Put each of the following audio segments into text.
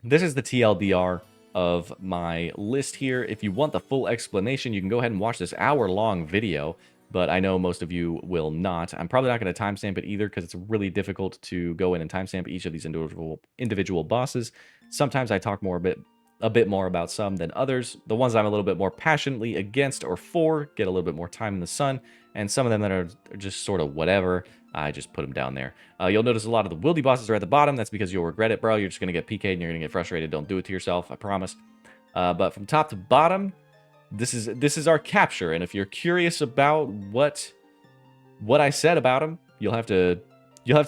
this is the TLDR of my list here. If you want the full explanation, you can go ahead and watch this hour-long video, but I know most of you will not. I'm probably not going to timestamp it either because it's really difficult to go in and timestamp each of these individual bosses. Sometimes I talk a bit more about some than others. The ones I'm a little bit more passionately against or for get a little bit more time in the sun, and some of them that are just sort of whatever, I just put them down there. You'll notice a lot of the wildy bosses are at the bottom. That's because you'll regret it, bro. You're just going to get PK'd and you're going to get frustrated. Don't do it to yourself, I promise. But from top to bottom, this is our capture. And if you're curious about what I said about him, you'll have to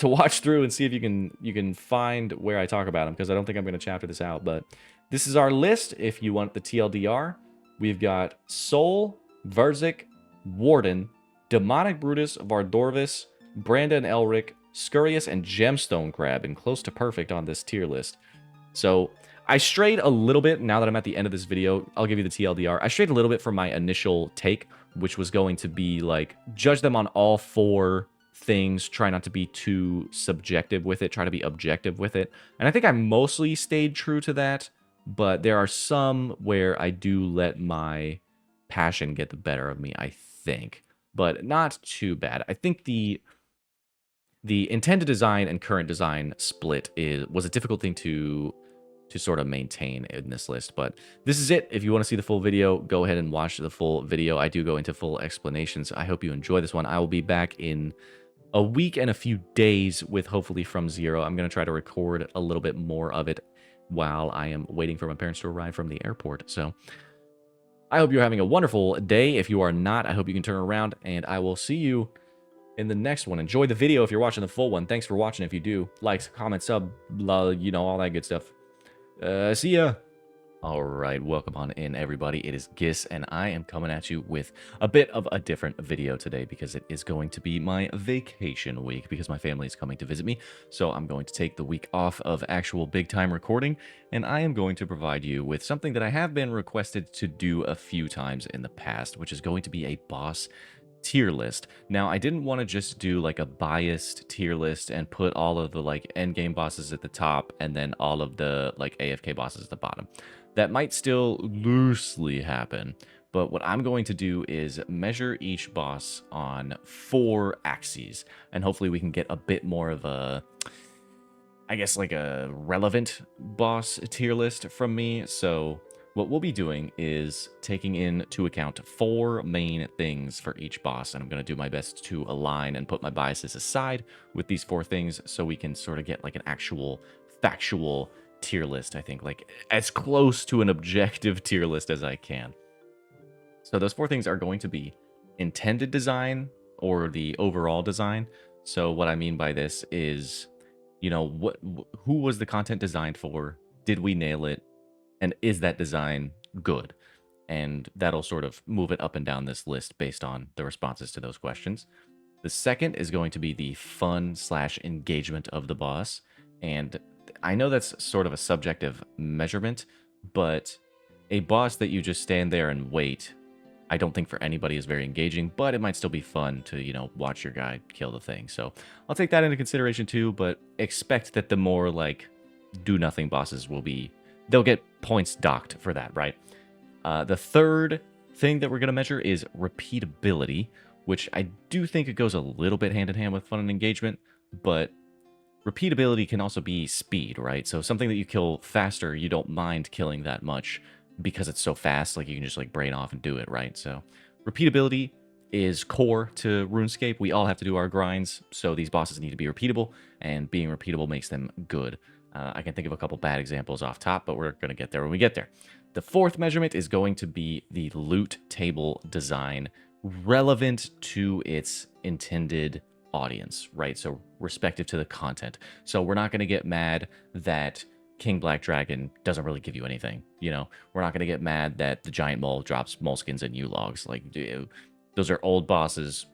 watch through and see if you can find where I talk about him, because I don't think I'm going to chapter this out. But this is our list. If you want the TLDR, we've got Soul, Verzik, Warden, Demonic Brutus, Vardorvis, Brandon Elric, Scurious, and Gemstone Crab, and close to perfect on this tier list. So I strayed a little bit. Now that I'm at the end of this video, I'll give you the TLDR. I strayed a little bit from my initial take, which was going to be like, judge them on all four things, try not to be too subjective with it, try to be objective with it. And I think I mostly stayed true to that, but there are some where I do let my passion get the better of me, I think. But not too bad. I think the intended design and current design split was a difficult thing to sort of maintain in this list, but this is it. If you want to see the full video, go ahead and watch the full video. I do go into full explanations. I hope you enjoy this one. I will be back in a week and a few days with hopefully From Zero. I'm going to try to record a little bit more of it while I am waiting for my parents to arrive from the airport. So I hope you're having a wonderful day. If you are not, I hope you can turn around, and I will see you in the next one. Enjoy the video if you're watching the full one. Thanks for watching. If you do, like, comment, sub, blah, you know, all that good stuff. See ya. All right, welcome on in, everybody. It is Gis, and I am coming at you with a bit of a different video today because it is going to be my vacation week because my family is coming to visit me. So I'm going to take the week off of actual big-time recording, and I am going to provide you with something that I have been requested to do a few times in the past, which is going to be a boss tier list. Now, I didn't want to just do like a biased tier list and put all of the like endgame bosses at the top and then all of the like AFK bosses at the bottom. That might still loosely happen, but what I'm going to do is measure each boss on 4 axes, and hopefully we can get a bit more of a, I guess, like a relevant boss tier list from me. So what we'll be doing is taking into account 4 main things for each boss, and I'm going to do my best to align and put my biases aside with these 4 things so we can sort of get like an actual factual tier list, I think, like as close to an objective tier list as I can. So those 4 things are going to be intended design or the overall design. So what I mean by this is, you know, who was the content designed for? Did we nail it? And is that design good? And that'll sort of move it up and down this list based on the responses to those questions. The second is going to be the fun/engagement of the boss. And I know that's sort of a subjective measurement, but a boss that you just stand there and wait, I don't think for anybody is very engaging, but it might still be fun to, you know, watch your guy kill the thing. So I'll take that into consideration too, but expect that the more like do-nothing bosses will be, they'll get points docked for that, right? The third thing that we're going to measure is repeatability, which I do think it goes a little bit hand in hand with fun and engagement, but repeatability can also be speed, right? So something that you kill faster, you don't mind killing that much because it's so fast, like you can just like brain off and do it, right? So repeatability is core to RuneScape. We all have to do our grinds, so these bosses need to be repeatable, and being repeatable makes them good. I can think of a couple bad examples off top, but we're going to get there when we get there. The fourth measurement is going to be the loot table design relevant to its intended audience, right? So respective to the content. So we're not going to get mad that King Black Dragon doesn't really give you anything, you know? We're not going to get mad that the Giant Mole drops moleskins and U-logs. Like, dude, those are old bosses.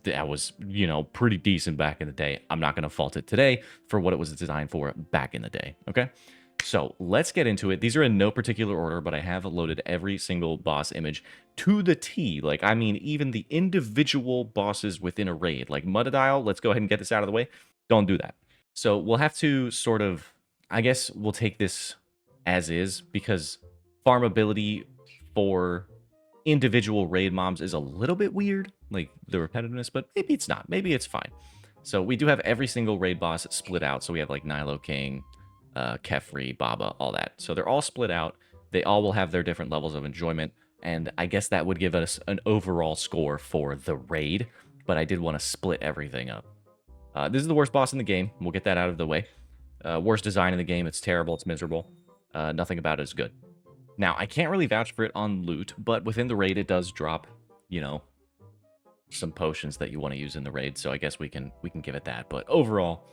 That was, you know, pretty decent back in the day. I'm not going to fault it today for what it was designed for back in the day, okay? So let's get into it. These are in no particular order, but I have loaded every single boss image to the T. Like, I mean, even the individual bosses within a raid. Like Muttadile, let's go ahead and get this out of the way. Don't do that. So we'll have to sort of, I guess we'll take this as is, because farmability for individual raid mobs is a little bit weird, like the repetitiveness, but maybe it's not. Maybe it's fine. So we do have every single raid boss split out. So we have like Nylo King, Kephri, Baba, all that. So they're all split out. They all will have their different levels of enjoyment. And I guess that would give us an overall score for the raid. But I did want to split everything up. This is the worst boss in the game. We'll get that out of the way. Worst design in the game. It's terrible. It's miserable. Nothing about it is good. Now, I can't really vouch for it on loot, but within the raid, it does drop, you know, some potions that you want to use in the raid. So I guess we can give it that. But overall,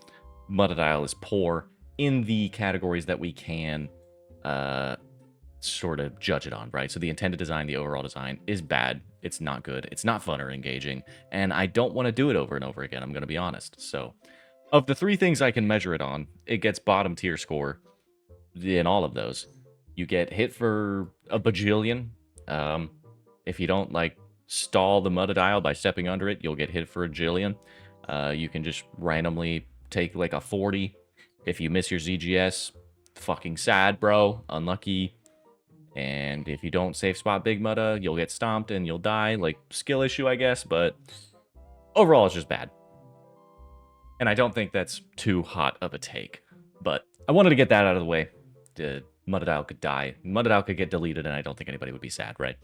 Muttadile is poor in the categories that we can sort of judge it on, right? So the intended design, the overall design is bad. It's not good. It's not fun or engaging. And I don't want to do it over and over again. I'm going to be honest. So of the 3 things I can measure it on, it gets bottom tier score in all of those. You get hit for a bajillion. If you don't, like, stall the Muttadile by stepping under it, you'll get hit for a jillion. You can just randomly take, like, a 40. If you miss your ZGS, fucking sad, bro. Unlucky. And if you don't safe spot Big Mutta, you'll get stomped and you'll die. Like, skill issue, I guess, but overall, it's just bad. And I don't think that's too hot of a take. But I wanted to get that out of the way. Muttadile could die. Muttadile could get deleted, and I don't think anybody would be sad, right?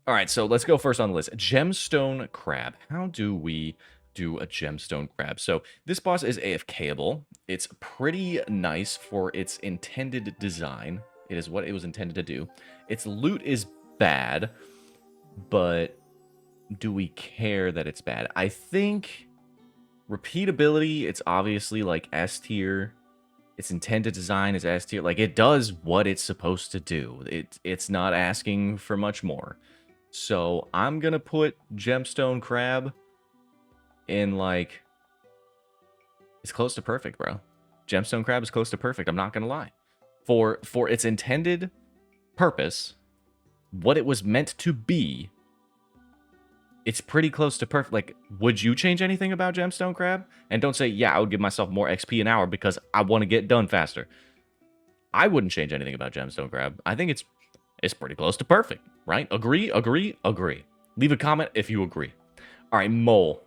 All right, so let's go first on the list. Gemstone Crab. How do we do a Gemstone Crab? So this boss is AFKable. It's pretty nice for its intended design. It is what it was intended to do. Its loot is bad, but do we care that it's bad? I think repeatability, it's obviously like S tier. Its intended design is S tier. Like, it does what it's supposed to do. It's not asking for much more. So I'm going to put Gemstone Crab in, like, it's close to perfect, bro. Gemstone Crab is close to perfect. I'm not going to lie. For its intended purpose, what it was meant to be, it's pretty close to perfect. Like, would you change anything about Gemstone Crab? And don't say, yeah, I would give myself more XP an hour because I want to get done faster. I wouldn't change anything about Gemstone Crab. I think it's pretty close to perfect, right? Agree, agree, agree. Leave a comment if you agree. All right, Mole.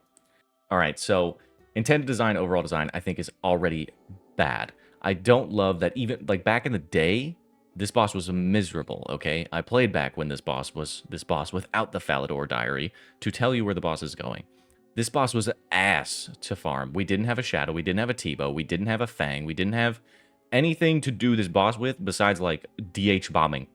All right, so intended design, overall design, I think is already bad. I don't love that even, like, back in the day, this boss was miserable, okay? I played back when this boss was this boss without the Falador Diary to tell you where the boss is going. This boss was ass to farm. We didn't have a Shadow. We didn't have a T-Bow. We didn't have a Fang. We didn't have anything to do this boss with besides, like, DH bombing.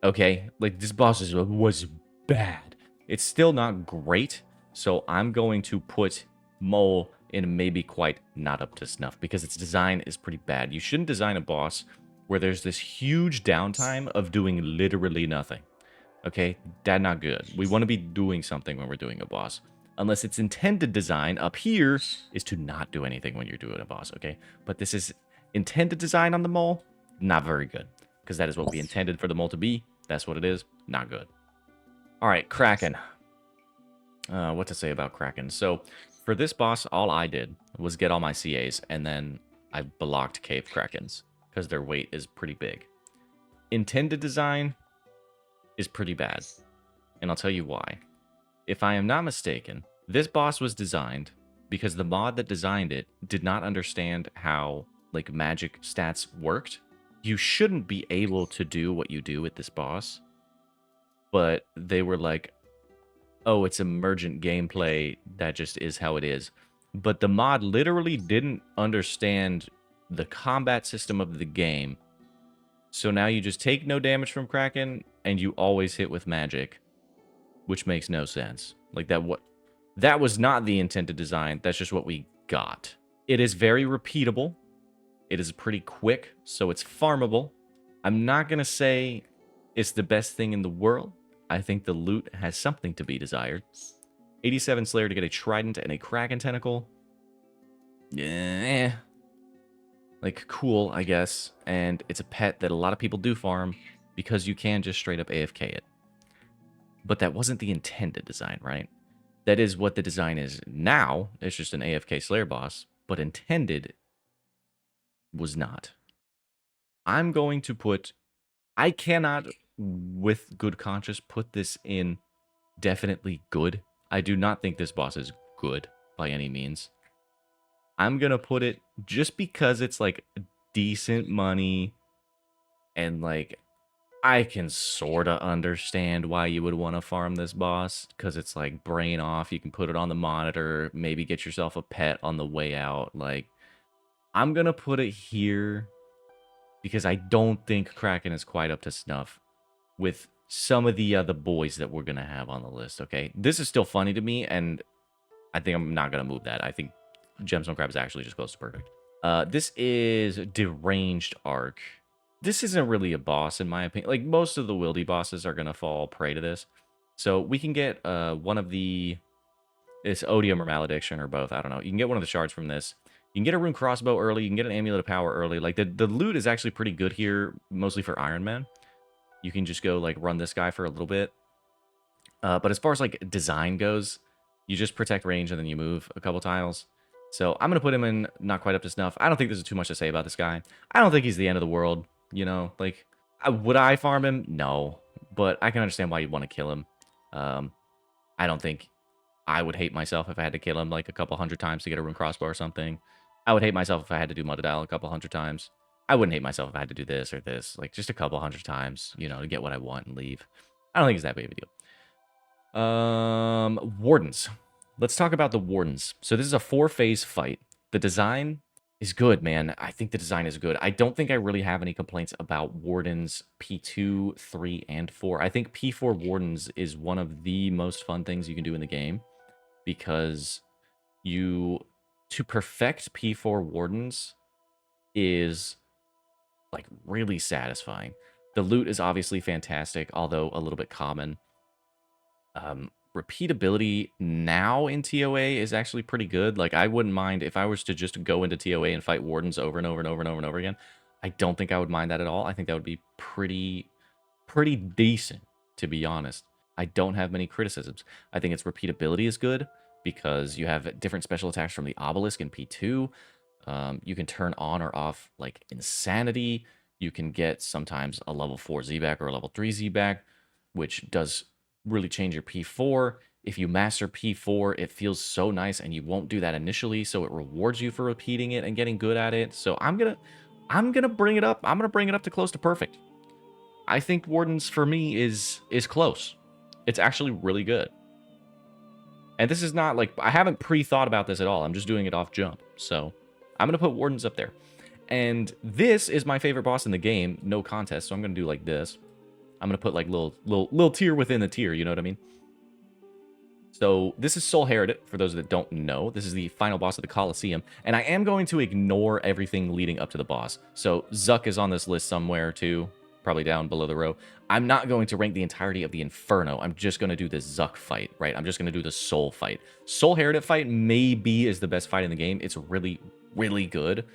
Okay? Like, this boss was bad. It's still not great, so I'm going to put Mole in maybe quite not up to snuff because its design is pretty bad. You shouldn't design a boss where there's this huge downtime of doing literally nothing. Okay? That's not good. We want to be doing something when we're doing a boss. Unless its intended design up here is to not do anything when you're doing a boss, okay? But this is intended design on the Mole, not very good. Because that is what we intended for the Mole to be. That's what it is. Not good. All right, Kraken. What to say about Kraken? So, for this boss, all I did was get all my CAs, and then I blocked Cave Krakens, because their weight is pretty big. Intended design is pretty bad, and I'll tell you why. If I am not mistaken, this boss was designed because the mod that designed it did not understand how, like, magic stats worked. You shouldn't be able to do what you do with this boss, but they were like, oh, it's emergent gameplay, that just is how it is. But the mod literally didn't understand the combat system of the game. So now you just take no damage from Kraken, and you always hit with magic, which makes no sense. Like, that was not the intended design, that's just what we got. It is very repeatable. It is pretty quick, so it's farmable. I'm not going to say it's the best thing in the world. I think the loot has something to be desired. 87 Slayer to get a Trident and a Kraken Tentacle. Yeah. Like, cool, I guess. And it's a pet that a lot of people do farm because you can just straight up AFK it. But that wasn't the intended design, right? That is what the design is now. It's just an AFK Slayer boss. But intended was not. I'm going to put... I cannot, with good conscience, put this in definitely good. I do not think this boss is good by any means. I'm going to put it just because it's like decent money and like I can sort of understand why you would want to farm this boss because it's like brain off. You can put it on the monitor, maybe get yourself a pet on the way out. Like, I'm going to put it here because I don't think Kraken is quite up to snuff with some of the other boys that we're going to have on the list, okay? This is still funny to me, and I think I'm not going to move that. I think Gemstone Crab is actually just close to perfect. This is Deranged Arc. This isn't really a boss, in my opinion. Like, most of the Wildy bosses are going to fall prey to this. So we can get one of the... It's Odium or Malediction or both. I don't know. You can get one of the shards from this. You can get a rune crossbow early. You can get an amulet of power early. Like, the loot is actually pretty good here, mostly for Iron Man. You can just go, like, run this guy for a little bit. But as far as, like, design goes, you just protect range and then you move a couple tiles. So I'm going to put him in not quite up to snuff. I don't think there's too much to say about this guy. I don't think he's the end of the world, you know? Like, would I farm him? No. But I can understand why you'd want to kill him. I don't think I would hate myself if I had to kill him, like, a couple hundred times to get a rune crossbow or something. I would hate myself if I had to do Muttadile a couple hundred times. I wouldn't hate myself if I had to do this or this. Like, just a couple hundred times, you know, to get what I want and leave. I don't think it's that big of a deal. Wardens. Let's talk about the Wardens. So this is a 4-phase fight. The design is good, man. I think the design is good. I don't think I really have any complaints about Wardens P2, 3, and 4. I think P4 Wardens is one of the most fun things you can do in the game because to perfect P4 Wardens is like really satisfying. The loot is obviously fantastic, although a little bit common. Repeatability now in TOA is actually pretty good. Like, I wouldn't mind if I was to just go into TOA and fight Wardens over and over and over and over and over again. I don't think I would mind that at all. I think that would be pretty decent, to be honest. I don't have many criticisms. I think its repeatability is good because you have different special attacks from the Obelisk in P2. You can turn on or off, like, Insanity. You can get sometimes a level 4 Zebak or a level 3 Zebak, which does really change your P4. If you master P4, it feels so nice, and you won't do that initially, so it rewards you for repeating it and getting good at it. So I'm gonna bring it up. I'm gonna bring it up to close to perfect. I think Wardens for me is close. It's actually really good. And this is not like, I haven't pre-thought about this at all. I'm just doing it off jump. So I'm gonna put Wardens up there. And this is my favorite boss in the game, no contest. So I'm gonna do like this. I'm going to put like little tier within the tier, you know what I mean? So this is Soul Heredit, for those that don't know. This is the final boss of the Colosseum. And I am going to ignore everything leading up to the boss. So Zuck is on this list somewhere too, probably down below the row. I'm not going to rank the entirety of the Inferno. I'm just going to do the Zuck fight, right? I'm just going to do the Soul fight. Soul Heredit fight maybe is the best fight in the game. It's really, really good.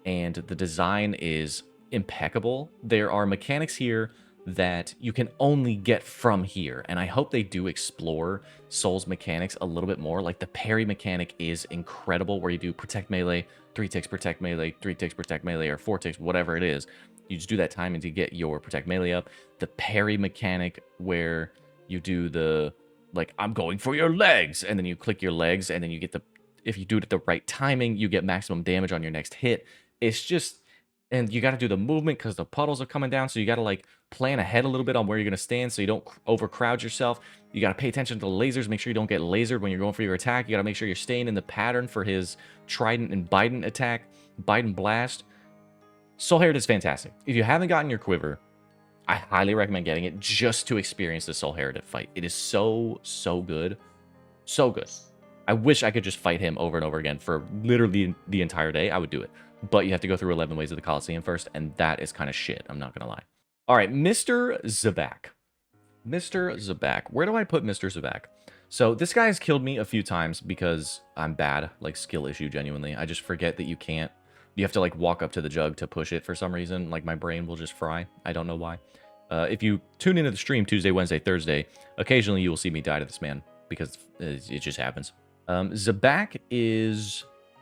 And the design is impeccable. There are mechanics here that you can only get from here, and I hope they do explore Soul's mechanics a little bit more. Like, the parry mechanic is incredible, where you do protect melee, 3 ticks protect melee, 3 ticks protect melee, or 4 ticks, whatever it is. You just do that timing to get your protect melee up. The parry mechanic, where you do the, like, I'm going for your legs, and then you click your legs, and then you get the, if you do it at the right timing, you get maximum damage on your next hit. It's just... And you got to do the movement because the puddles are coming down. So you got to, like, plan ahead a little bit on where you're going to stand so you don't overcrowd yourself. You got to pay attention to the lasers. Make sure you don't get lasered when you're going for your attack. You got to make sure you're staying in the pattern for his Trident and Bident attack. Bident Blast. Soul Heredit is fantastic. If you haven't gotten your quiver, I highly recommend getting it just to experience the Soul Heredit fight. It is so, so good. So good. I wish I could just fight him over and over again for literally the entire day. I would do it. But you have to go through 11 ways of the Colosseum first, and that is kind of shit. I'm not going to lie. All right, Mr. Zebak. Mr. Zebak. Where do I put Mr. Zebak? So this guy has killed me a few times because I'm bad, like skill issue, genuinely. I just forget that you can't. You have to, like, walk up to the jug to push it for some reason. Like, my brain will just fry. I don't know why. If you tune into the stream Tuesday, Wednesday, Thursday, occasionally you will see me die to this man because it just happens. Zebak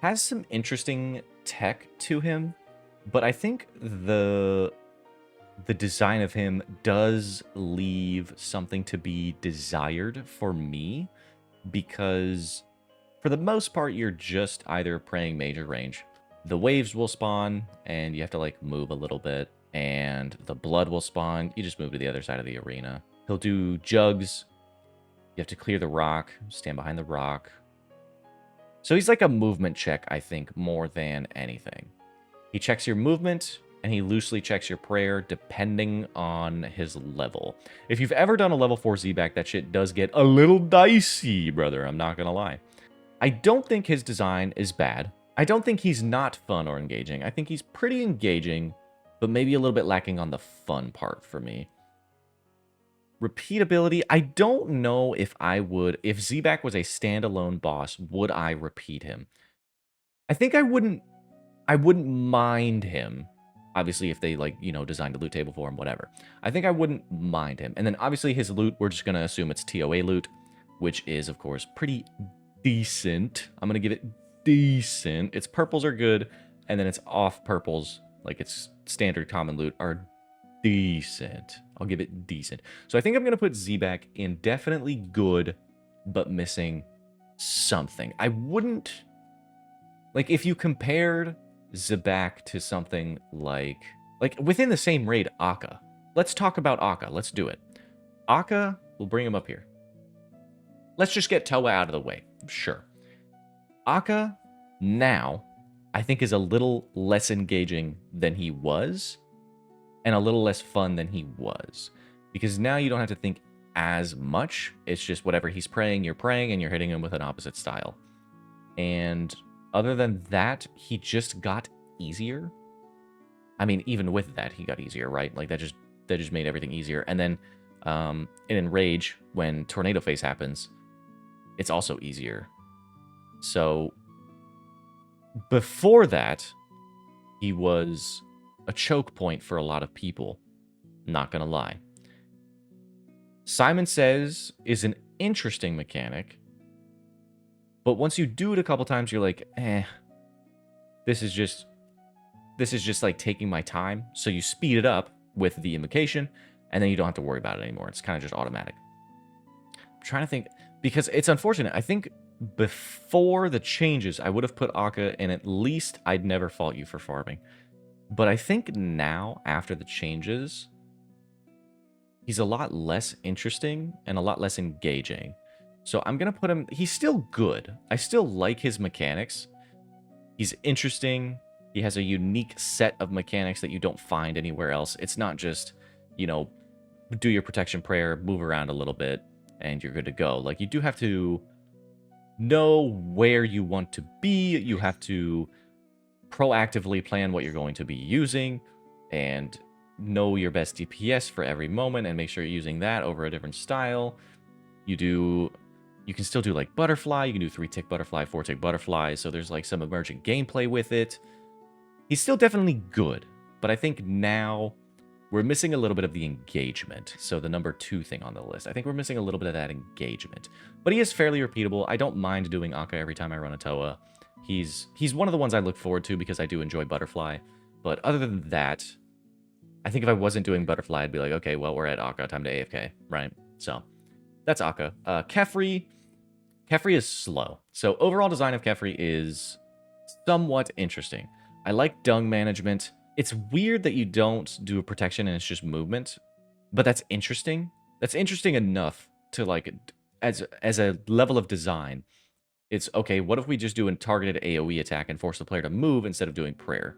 has some interesting tech to him. But I think the design of him does leave something to be desired for me, because for the most part, you're just either praying major range. The waves will spawn, and you have to, like, move a little bit, and the blood will spawn. You just move to the other side of the arena. He'll do jugs. You have to clear the rock, stand behind the rock. So he's like a movement check, I think, more than anything. He checks your movement, and he loosely checks your prayer depending on his level. If you've ever done a level 4 Zebak, that shit does get a little dicey, brother. I'm not going to lie. I don't think his design is bad. I don't think he's not fun or engaging. I think he's pretty engaging, but maybe a little bit lacking on the fun part for me. Repeatability, I don't know if I would, if Zebak was a standalone boss, would I repeat him? I think I wouldn't mind him. Obviously, if they, like, you know, designed a loot table for him, whatever. I think I wouldn't mind him. And then, obviously, his loot, we're just going to assume it's TOA loot, which is, of course, pretty decent. I'm going to give it decent. Its purples are good, and then its off purples, like its standard common loot, are decent. I'll give it decent. So I think I'm going to put Zebak in definitely good, but missing something. I wouldn't... Like, if you compared Zebak to something like within the same raid, Akkha. Let's talk about Akkha. Let's do it. Akkha, we'll bring him up here. Let's just get Toa out of the way. Sure. Akkha, now, I think is a little less engaging than he was, and a little less fun than he was. Because now you don't have to think as much. It's just whatever he's praying, you're praying, and you're hitting him with an opposite style. And other than that, he just got easier. I mean, even with that, he got easier, right? Like, that just made everything easier. And then, in Rage, when Tornado Face happens, it's also easier. So, before that, he was a choke point for a lot of people. Not gonna lie. Simon Says is an interesting mechanic, but once you do it a couple times, you're like, this is just like taking my time. So you speed it up with the invocation, and then you don't have to worry about it anymore. It's kind of just automatic. I'm trying to think, because it's unfortunate. I think before the changes, I would have put Akkha, and at least I'd never fault you for farming. But I think now, after the changes, he's a lot less interesting and a lot less engaging. So I'm going to put him... He's still good. I still like his mechanics. He's interesting. He has a unique set of mechanics that you don't find anywhere else. It's not just, you know, do your protection prayer, move around a little bit, and you're good to go. Like, you do have to know where you want to be. You have to proactively plan what you're going to be using, and know your best DPS for every moment, and make sure you're using that over a different style. You can still do, like, butterfly. You can do 3-tick butterfly, 4-tick butterfly. So there's, like, some emergent gameplay with it. He's still definitely good. But I think now we're missing a little bit of the engagement. So the number 2 thing on the list. I think we're missing a little bit of that engagement. But he is fairly repeatable. I don't mind doing Akkha every time I run a Toa. He's one of the ones I look forward to because I do enjoy butterfly. But other than that, I think if I wasn't doing butterfly, I'd be like, okay, well, we're at Akkha. Time to AFK, right? So that's Akkha. Kephri is slow. So overall design of Kephri is somewhat interesting. I like dung management. It's weird that you don't do a protection and it's just movement, but that's interesting. That's interesting enough to, like, as a level of design. It's, okay, what if we just do a targeted AoE attack and force the player to move instead of doing prayer?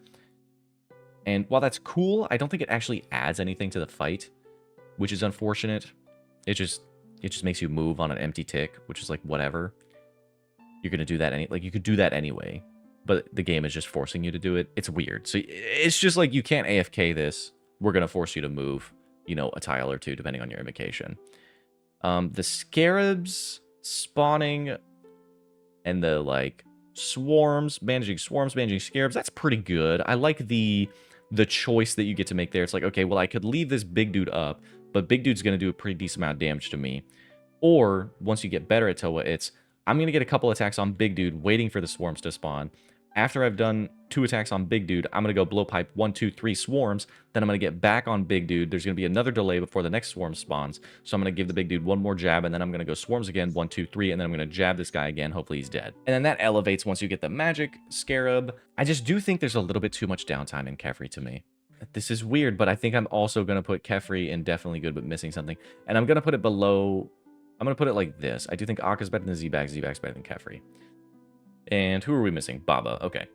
And while that's cool, I don't think it actually adds anything to the fight, which is unfortunate. It just makes you move on an empty tick, which is like, whatever. You're going to do that you could do that anyway, but the game is just forcing you to do it. It's weird. So it's just like, you can't AFK this. We're going to force you to move, you know, a tile or two, depending on your invocation. The scarabs spawning and the, like, managing scarabs, that's pretty good. I like the choice that you get to make there. It's like, okay, well, I could leave this big dude up, but big dude's going to do a pretty decent amount of damage to me. Or, once you get better at Toa, it's, I'm going to get a couple attacks on big dude, waiting for the swarms to spawn, After I've done 2 attacks on Big Dude, I'm going to go Blowpipe 1, 2, 3 swarms. Then I'm going to get back on Big Dude. There's going to be another delay before the next swarm spawns. So I'm going to give the Big Dude one more jab, and then I'm going to go swarms again, 1, 2, 3, and then I'm going to jab this guy again. Hopefully he's dead. And then that elevates once you get the Magic Scarab. I just do think there's a little bit too much downtime in Kephri to me. This is weird, but I think I'm also going to put Kephri in definitely good, but missing something. And I'm going to put it below... I'm going to put it like this. I do think Akkha's better than Zebak. Zebak's better than Kephri. And who are we missing? Baba. Okay.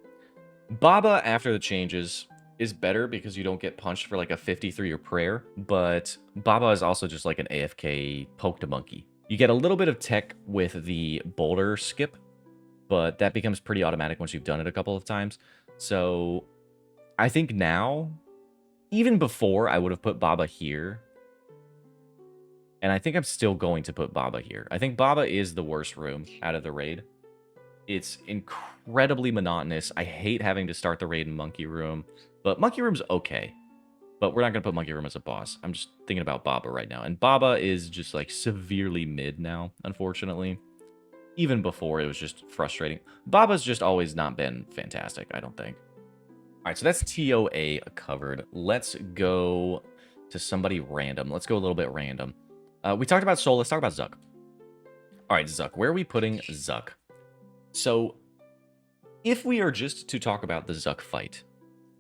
Baba, after the changes, is better because you don't get punched for like a 50 through your prayer. But Baba is also just like an AFK poke to monkey. You get a little bit of tech with the boulder skip, but that becomes pretty automatic once you've done it a couple of times. So I think now, even before, I would have put Baba here. And I think I'm still going to put Baba here. I think Baba is the worst room out of the raid. It's incredibly monotonous. I hate having to start the raid in Monkey Room. But Monkey Room's okay. But we're not going to put Monkey Room as a boss. I'm just thinking about Baba right now. And Baba is just like severely mid now, unfortunately. Even before, it was just frustrating. Baba's just always not been fantastic, I don't think. All right, so that's TOA covered. Let's go to somebody random. Let's go a little bit random. We talked about Soul. Let's talk about Zuk. All right, Zuk. Where are we putting Zuk? So, if we are just to talk about the Zuk fight,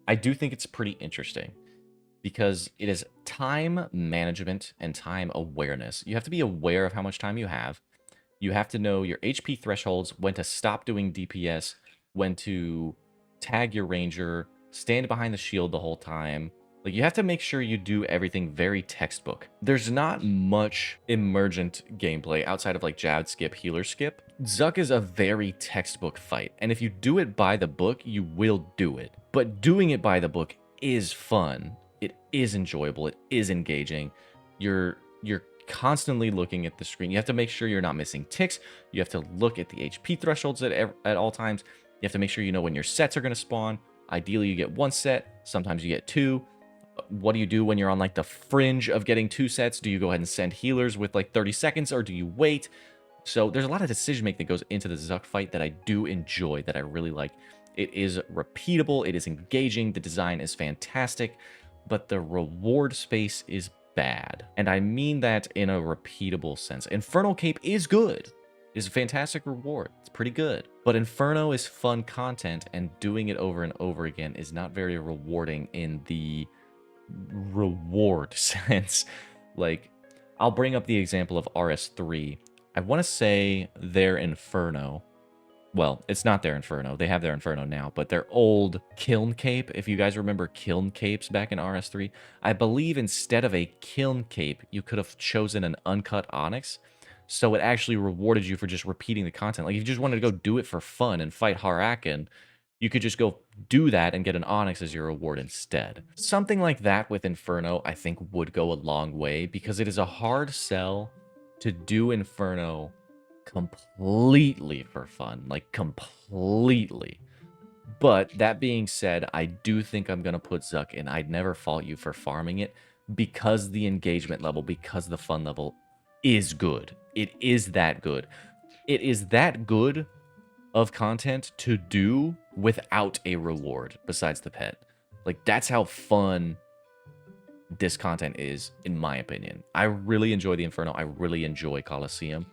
I do think it's pretty interesting because it is time management and time awareness. You have to be aware of how much time you have. You have to know your HP thresholds, when to stop doing DPS, when to tag your ranger, stand behind the shield the whole time. Like, you have to make sure you do everything very textbook. There's not much emergent gameplay outside of like jab, skip, healer, skip. Zuk is a very textbook fight, and if you do it by the book, you will do it. But doing it by the book is fun. It is enjoyable. It is engaging. You're constantly looking at the screen. You have to make sure you're not missing ticks. You have to look at the HP thresholds at all times. You have to make sure you know when your sets are going to spawn. Ideally, you get 1 set. Sometimes you get 2. What do you do when you're on like the fringe of getting 2 sets? Do you go ahead and send healers with like 30 seconds, or do you wait? So there's a lot of decision making that goes into the Zuk fight that I do enjoy, that I really like. It is repeatable, it is engaging, the design is fantastic, but the reward space is bad. And I mean that in a repeatable sense. Infernal Cape is good. It's a fantastic reward. It's pretty good. But Inferno is fun content, and doing it over and over again is not very rewarding in the reward sense. Like, I'll bring up the example of RS3. I want to say their Inferno. Well, it's not their Inferno. They have their Inferno now, but their old Kiln Cape, if you guys remember Kiln Capes back in RS3, I believe instead of a Kiln Cape, you could have chosen an Uncut Onyx. So it actually rewarded you for just repeating the content. Like, if you just wanted to go do it for fun and fight Harakan, you could just go do that and get an Onyx as your reward instead. Something like that with Inferno, I think, would go a long way, because it is a hard sell to do Inferno completely for fun. Like, completely. But that being said, I do think I'm going to put Zuk in. I'd never fault you for farming it, because the engagement level, because the fun level is good. It is that good. It is that good of content to do without a reward besides the pet. Like, that's how fun this content is, in my opinion. I really enjoy the Inferno. I really enjoy Coliseum.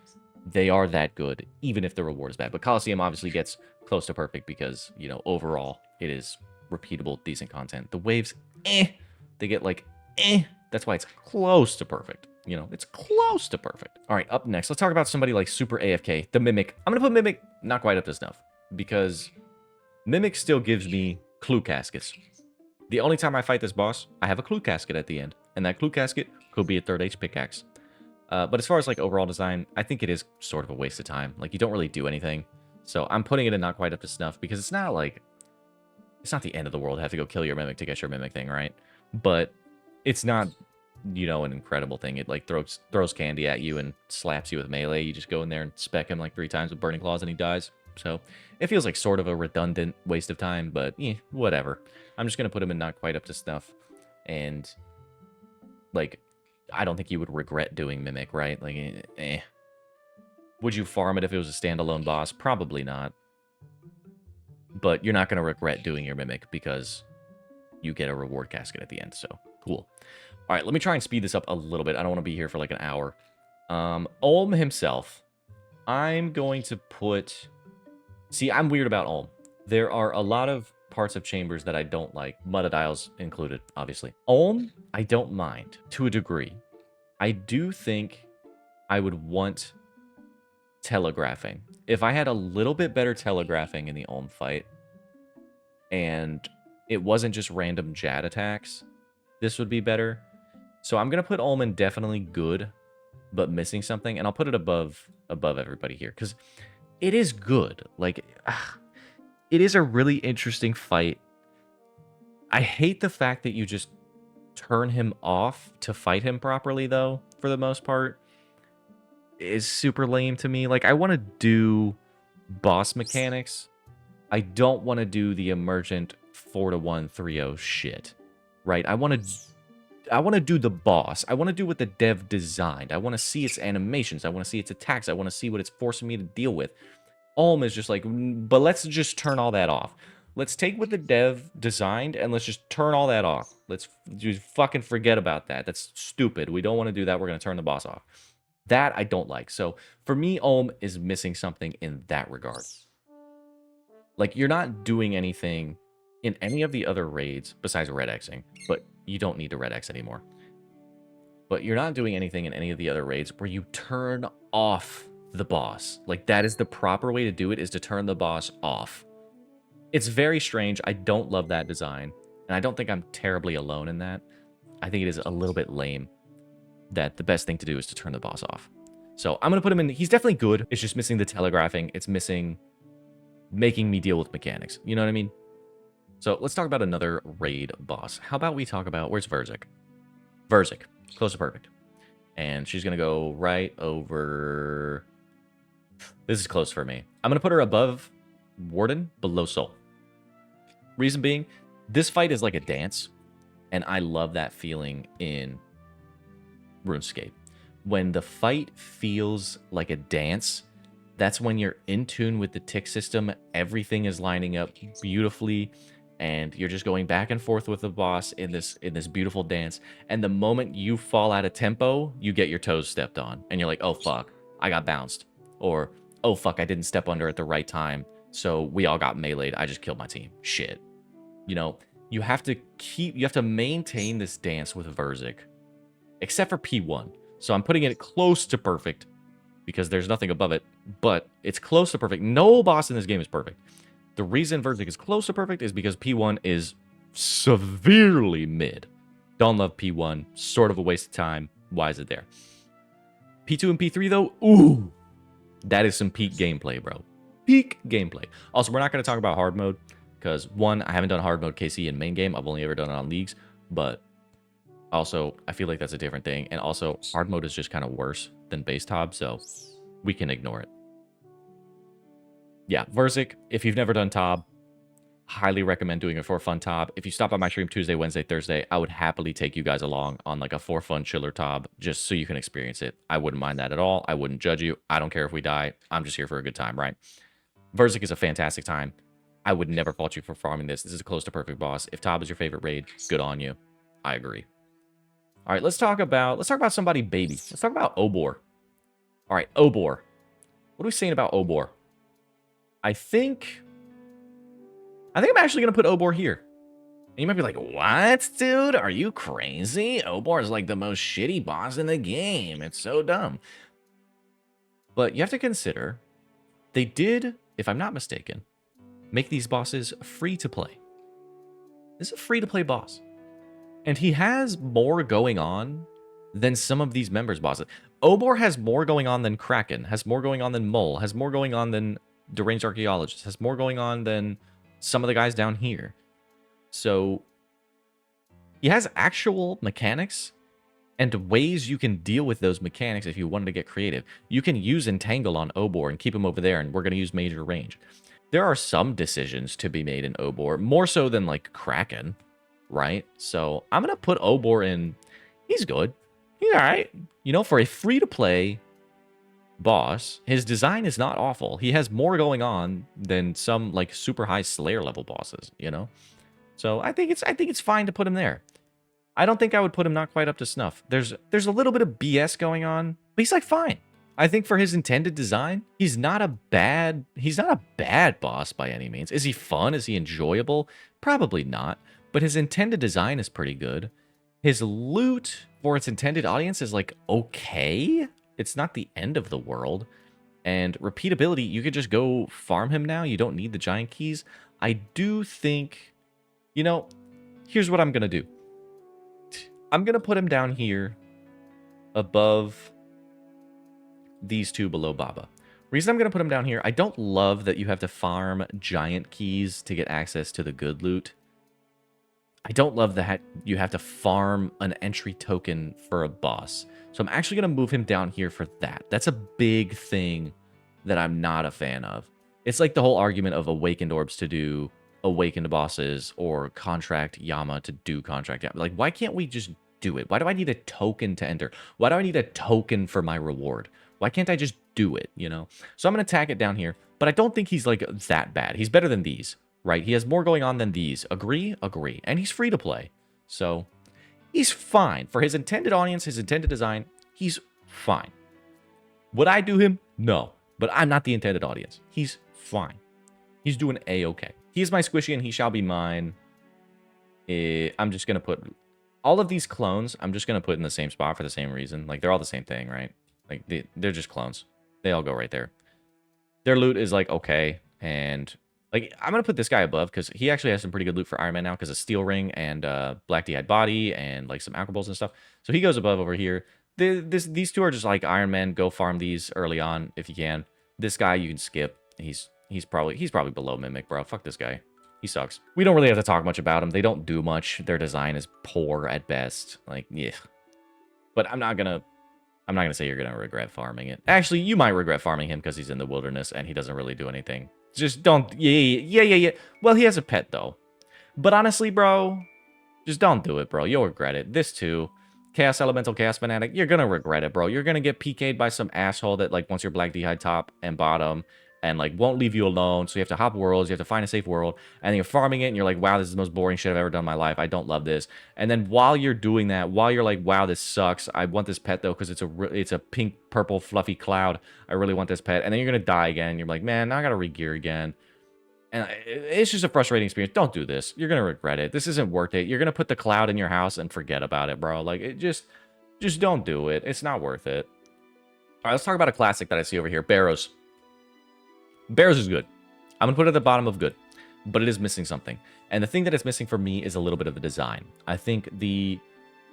They are that good, even if the reward is bad. But Coliseum obviously gets close to perfect because, you know, overall, it is repeatable, decent content. The waves, they get like, That's why it's close to perfect. You know, it's close to perfect. All right, up next, let's talk about somebody like Super AFK, the Mimic. I'm going to put Mimic not quite up to snuff, because Mimic still gives me clue caskets. The only time I fight this boss, I have a clue casket at the end, and that clue casket could be a 3rd H pickaxe. But as far as like overall design, I think it is sort of a waste of time. Like, you don't really do anything. So I'm putting it in not quite up to snuff, because it's not like, it's not the end of the world to have to go kill your Mimic to get your Mimic thing, right? But it's not, you know, an incredible thing. It like throws candy at you and slaps you with melee. You just go in there and spec him like 3 times with Burning Claws and he dies. So it feels like sort of a redundant waste of time, but whatever. I'm just going to put him in not quite up to snuff. And like, I don't think you would regret doing Mimic, right? Like, Would you farm it if it was a standalone boss? Probably not. but you're not going to regret doing your Mimic because you get a reward casket at the end. So, cool. All right, let me try and speed this up a little bit. I don't want to be here for like an hour. Ulm himself, I'm going to put... See, I'm weird about Ulm. There are a lot of parts of Chambers that I don't like. Muttadiles included, obviously. Ulm, I don't mind to a degree. I do think I would want telegraphing. If I had a little bit better telegraphing in the Ulm fight, and it wasn't just random Jad attacks, this would be better. So I'm going to put Ulm in definitely good, but missing something. And I'll put it above everybody here, because it is good. Like, it is a really interesting fight. I hate the fact that you just turn him off to fight him properly, though, for the most part. Is super lame to me. Like, I want to do boss mechanics. I don't want to do the emergent 4-1 3-0 shit. Right? I want to do the boss. I want to do what the dev designed. I want to see its animations. I want to see its attacks. I want to see what it's forcing me to deal with. Ulm is just like, but let's just turn all that off. Let's take what the dev designed and let's just turn all that off. Let's just fucking forget about that. That's stupid. We don't want to do that. We're going to turn the boss off. That I don't like. So for me, Ulm is missing something in that regard. Like, you're not doing anything in any of the other raids besides Red Xing, but you don't need to Red X anymore. But you're not doing anything in any of the other raids where you turn off the boss. Like, that is the proper way to do it, is to turn the boss off. It's very strange. I don't love that design, and I don't think I'm terribly alone in that. I think it is a little bit lame that the best thing to do is to turn the boss off. So I'm going to put him in. He's definitely good. It's just missing the telegraphing. It's missing making me deal with mechanics. You know what I mean? So let's talk about another raid boss. How about we talk about... Where's Verzik? Verzik. Close to perfect. And she's going to go right over... This is close for me. I'm going to put her above Warden, below Soul. Reason being, this fight is like a dance. And I love that feeling in RuneScape. When the fight feels like a dance, that's when you're in tune with the tick system. Everything is lining up beautifully, and you're just going back and forth with the boss in this beautiful dance. And the moment you fall out of tempo, you get your toes stepped on, and you're like, oh fuck, I got bounced. Or, oh fuck, I didn't step under at the right time, so we all got meleeed. I just killed my team. Shit. You know, you have to maintain this dance with Verzik. Except for P1. So I'm putting it close to perfect because there's nothing above it, but it's close to perfect. No boss in this game is perfect. The reason Verzik is close to perfect is because P1 is severely mid. Don't love P1. Sort of a waste of time. Why is it there? P2 and P3, though, ooh, that is some peak gameplay, bro. Peak gameplay. Also, we're not going to talk about hard mode because, one, I haven't done hard mode KC in main game. I've only ever done it on leagues, but also, I feel like that's a different thing. And also, hard mode is just kind of worse than base Tob, so we can ignore it. Yeah, Verzik, if you've never done Tob, highly recommend doing it for a fun Tob. If you stop by my stream Tuesday, Wednesday, Thursday, I would happily take you guys along on like a for fun chiller Tob, just so you can experience it. I wouldn't mind that at all. I wouldn't judge you. I don't care if we die. I'm just here for a good time, right? Verzik is a fantastic time. I would never fault you for farming this. This is a close to perfect boss. If Tob is your favorite raid, good on you. I agree. All right, let's talk about somebody baby. Let's talk about Obor. All right, Obor. What are we saying about Obor? I think I'm actually going to put Obor here. And you might be like, what, dude? Are you crazy? Obor is like the most shitty boss in the game. It's so dumb. But you have to consider, they did, if I'm not mistaken, make these bosses free to play. This is a free to play boss. And he has more going on than some of these members' bosses. Obor has more going on than Kraken, has more going on than Mole, has more going on than Deranged Archeologist, has more going on than some of the guys down here. So he has actual mechanics and ways you can deal with those mechanics if you wanted to get creative. You can use Entangle on Obor and keep him over there, and we're going to use Major Range. There are some decisions to be made in Obor, more so than like Kraken, right? So I'm going to put Obor in. He's good. He's all right. You know, for a free-to-play boss, his design is not awful. He has more going on than some like super high Slayer level bosses, you know? So I think it's fine to put him there. I don't think I would put him not quite up to snuff. There's a little bit of BS going on, but he's like fine. I think for his intended design, he's not a bad boss by any means. Is he fun? Is he enjoyable? Probably not. But his intended design is pretty good. His loot for its intended audience is like okay. It's not the end of the world. And repeatability, you could just go farm him now. You don't need the giant keys. I do think, you know, here's what I'm going to do. I'm going to put him down here above these two below Baba. Reason I'm going to put him down here, I don't love that you have to farm giant keys to get access to the good loot. I don't love that you have to farm an entry token for a boss. So I'm actually going to move him down here for that. That's a big thing that I'm not a fan of. It's like the whole argument of awakened orbs to do awakened bosses or contract Yama to do contract Yama. Like, why can't we just do it? Why do I need a token to enter? Why do I need a token for my reward? Why can't I just do it, you know? So I'm going to tack it down here, but I don't think he's like that bad. He's better than these, right? He has more going on than these. Agree? Agree. And he's free to play. So he's fine. For his intended audience, his intended design, he's fine. Would I do him? No. But I'm not the intended audience. He's fine. He's doing A-okay. He is my Squishie and he shall be mine. I'm just going to put all of these clones, I'm just going to put in the same spot for the same reason. Like, they're all the same thing, right? Like, they're just clones. They all go right there. Their loot is, like, okay. And, like, I'm going to put this guy above because he actually has some pretty good loot for Iron Man now because of Steel Ring and Black D-Eyed Body and, like, some Aqua Bowls and stuff. So he goes above over here. These two are just, like, Iron Man. Go farm these early on if you can. This guy you can skip. He's probably below Mimic, bro. Fuck this guy. He sucks. We don't really have to talk much about him. They don't do much. Their design is poor at best. Like, yeah. But I'm not gonna say you're gonna regret farming it. Actually, you might regret farming him because he's in the wilderness and he doesn't really do anything. Just don't. Yeah. Well, he has a pet though. But honestly, bro, just don't do it, bro. You'll regret it. This too. Chaos Elemental, Chaos Fanatic. You're gonna regret it, bro. You're gonna get PK'd by some asshole that like wants your Black D'hide top and bottom. And, like, won't leave you alone. So you have to hop worlds. You have to find a safe world. And then you're farming it. And you're like, wow, this is the most boring shit I've ever done in my life. I don't love this. And then while you're doing that, while you're like, wow, this sucks. I want this pet, though, because it's a pink, purple, fluffy cloud. I really want this pet. And then you're going to die again. You're like, man, now I got to re-gear again. And it's just a frustrating experience. Don't do this. You're going to regret it. This isn't worth it. You're going to put the cloud in your house and forget about it, bro. Like, just don't do it. It's not worth it. All right, let's talk about a classic that I see over here. Barrows. Barrows is good. I'm going to put it at the bottom of good. But it is missing something. And the thing that it's missing for me is a little bit of the design. I think the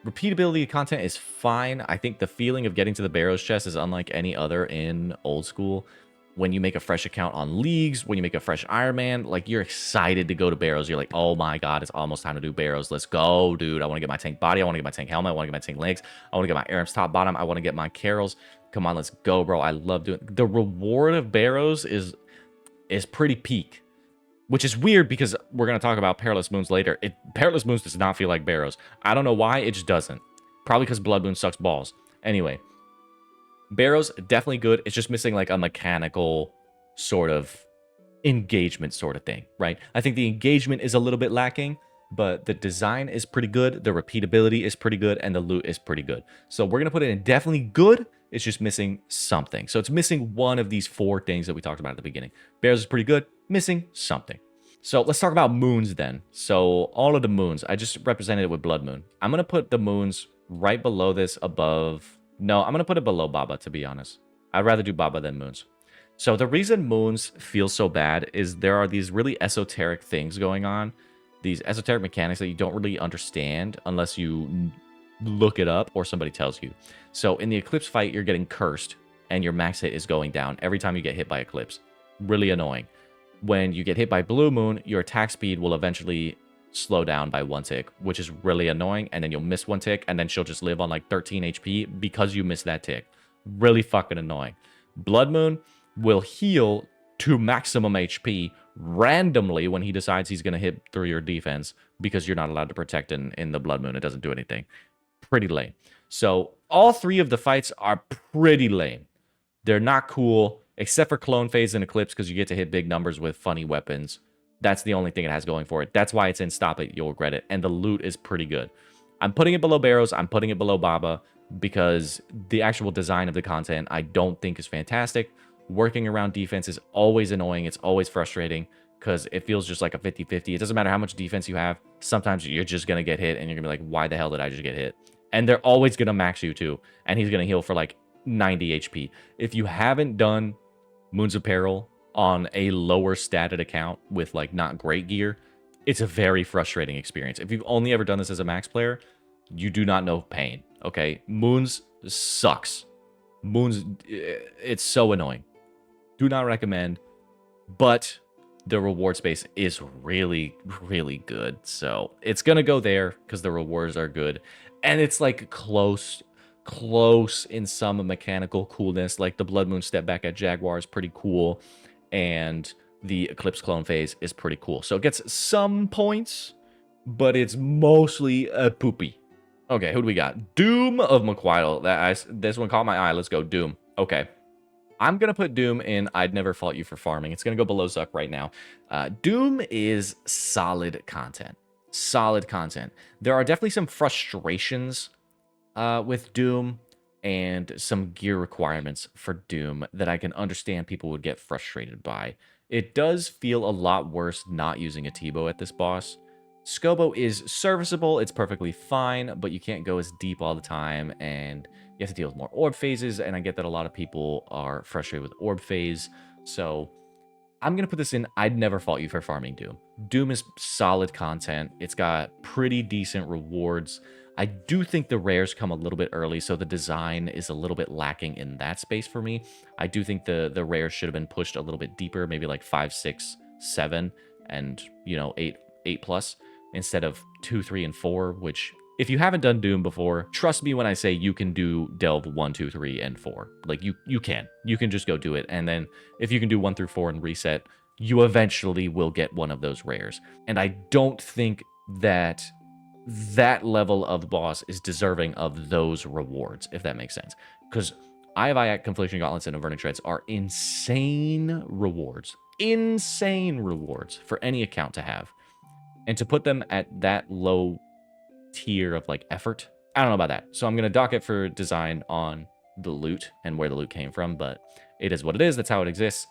repeatability of content is fine. I think the feeling of getting to the Barrows chest is unlike any other in old school. When you make a fresh account on Leagues, when you make a fresh Iron Man, like, you're excited to go to Barrows. You're like, oh my god, it's almost time to do Barrows. Let's go, dude. I want to get my tank body. I want to get my tank helmet. I want to get my tank legs. I want to get my Aram's top bottom. I want to get my Carols. Come on, let's go, bro. I love doing it. The reward of Barrows is pretty peak, which is weird because we're going to talk about Perilous Moons later. Perilous Moons does not feel like Barrows. I don't know why, it just doesn't. Probably because Blood Moon sucks balls. Anyway, Barrows, definitely good. It's just missing like a mechanical sort of engagement sort of thing, right? I think the engagement is a little bit lacking, but the design is pretty good, the repeatability is pretty good, and the loot is pretty good. So we're going to put it in definitely good. It's just missing something. So it's missing one of these four things that we talked about at the beginning. Barrows is pretty good, missing something. So let's talk about moons then. So all of the moons, I just represented it with Blood Moon. I'm going to put the moons right below this above. No, I'm going to put it below Baba, to be honest. I'd rather do Baba than moons. So the reason moons feel so bad is there are these really esoteric things going on. These esoteric mechanics that you don't really understand unless you look it up or somebody tells you. So in the Eclipse fight, you're getting cursed and your max hit is going down every time you get hit by Eclipse. Really annoying. When you get hit by Blue Moon, your attack speed will eventually slow down by 1 tick, which is really annoying. And then you'll miss 1 tick and then she'll just live on like 13 HP because you missed that tick. Really fucking annoying. Blood Moon will heal to maximum HP randomly when he decides he's going to hit through your defense because you're not allowed to protect in the Blood Moon. It doesn't do anything. Pretty lame. So all three of the fights are pretty lame. They're not cool, except for Clone Phase and Eclipse, because you get to hit big numbers with funny weapons. That's the only thing it has going for it. That's why it's in Stop It, You'll Regret It. And the loot is pretty good. I'm putting it below Barrows. I'm putting it below Baba because the actual design of the content I don't think is fantastic. Working around defense is always annoying. It's always frustrating because it feels just like a 50-50. It doesn't matter how much defense you have. Sometimes you're just going to get hit and you're going to be like, why the hell did I just get hit? And they're always going to max you too. And he's going to heal for like 90 HP. If you haven't done Moons of Peril on a lower statted account with like not great gear, it's a very frustrating experience. If you've only ever done this as a max player, you do not know pain, okay? Moons sucks. Moons, it's so annoying. Do not recommend, but the reward space is really, really good. So it's going to go there because the rewards are good. And it's like close in some mechanical coolness. Like the Blood Moon step back at Jaguar is pretty cool. And the Eclipse Clone Phase is pretty cool. So it gets some points, but it's mostly a poopy. Okay, who do we got? Doom of Mokkhaiotl. This one caught my eye. Let's go, Doom. Okay. I'm going to put Doom in I'd Never Fault You for Farming. It's going to go below Zuck right now. Doom is solid content. Solid content. There are definitely some frustrations with Doom and some gear requirements for Doom that I can understand people would get frustrated by. It does feel a lot worse not using a T-bow at this boss. Scobo is serviceable, it's perfectly fine, but you can't go as deep all the time, and you have to deal with more orb phases, and I get that a lot of people are frustrated with orb phase, so I'm going to put this in I'd Never Fault You for farming Doom. Doom is solid content, it's got pretty decent rewards. I do think the rares come a little bit early, so the design is a little bit lacking in that space for me. I do think the rares should have been pushed a little bit deeper, maybe like 5, 6, 7, and, you know, 8 plus, instead of 2, 3, and 4, which, if you haven't done Doom before, trust me when I say you can do Delve 1, 2, 3, and 4. Like, you can. You can just go do it, and then if you can do 1 through 4 and reset, you eventually will get one of those rares. And I don't think that level of boss is deserving of those rewards, if that makes sense. Because Eye Confliction Gauntlets, and Averted Shreds are insane rewards. Insane rewards for any account to have. And to put them at that low tier of like effort, I don't know about that. So I'm going to dock it for design on the loot and where the loot came from, but it is what it is. That's how it exists.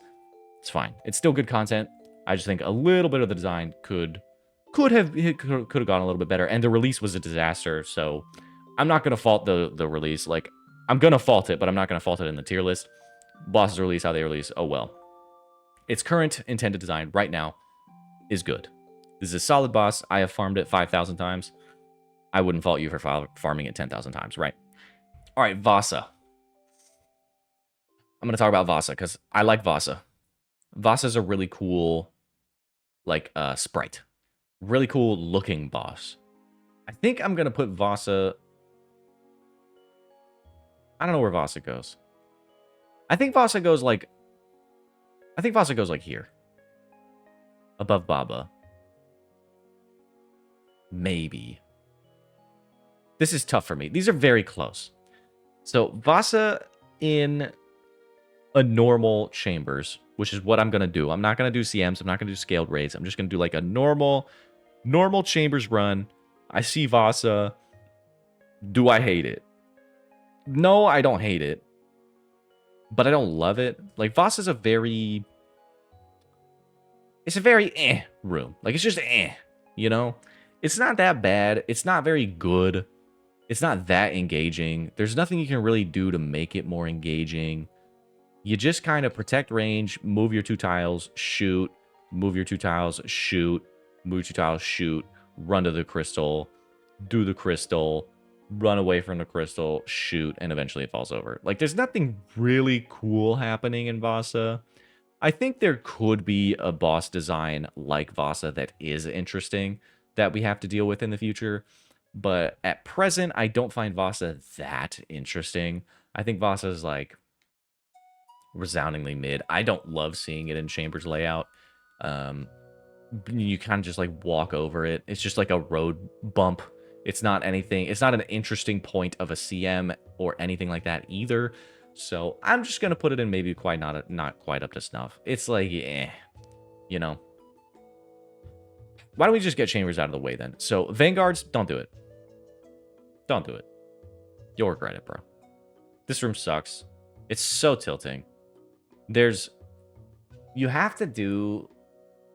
It's fine. It's still good content. I just think a little bit of the design could have gone a little bit better, and the release was a disaster, so I'm not going to fault the release. Like, I'm going to fault it, but I'm not going to fault it in the tier list. Bosses release, how they release, oh well. Its current intended design right now is good. This is a solid boss. I have farmed it 5,000 times. I wouldn't fault you for farming it 10,000 times, right? All right, Vasa. I'm going to talk about Vasa because I like Vasa. Vasa's a really cool, like, sprite. Really cool looking boss. I think I'm going to put Vasa... I don't know where Vasa goes. I think Vasa goes like here. Above Baba. Maybe. This is tough for me. These are very close. So Vasa in a normal chambers, which is what I'm going to do. I'm not going to do CMs. I'm not going to do scaled raids. I'm just going to do like a normal chambers run. I see Vasa. Do I hate it? No, I don't hate it. But I don't love it. Like, Vasa's a very... It's a very room. Like, it's just you know? It's not that bad. It's not very good. It's not that engaging. There's nothing you can really do to make it more engaging. You just kind of protect range, move your 2 tiles, shoot, move your 2 tiles, shoot, move your 2 tiles, shoot, run to the crystal, do the crystal, run away from the crystal, shoot, and eventually it falls over. Like, there's nothing really cool happening in Vasa. I think there could be a boss design like Vasa that is interesting that we have to deal with in the future. But at present, I don't find Vasa that interesting. I think Vasa is like resoundingly mid. I don't love seeing it in Chambers layout. You kind of just like walk over it. It's just like a road bump. It's not anything. It's not an interesting point of a CM or anything like that either. So I'm just going to put it in maybe not quite up to snuff. It's like, you know. Why don't we just get Chambers out of the way then? So Vanguards, don't do it. Don't do it. You'll regret it, bro. This room sucks. It's so tilting. You have to do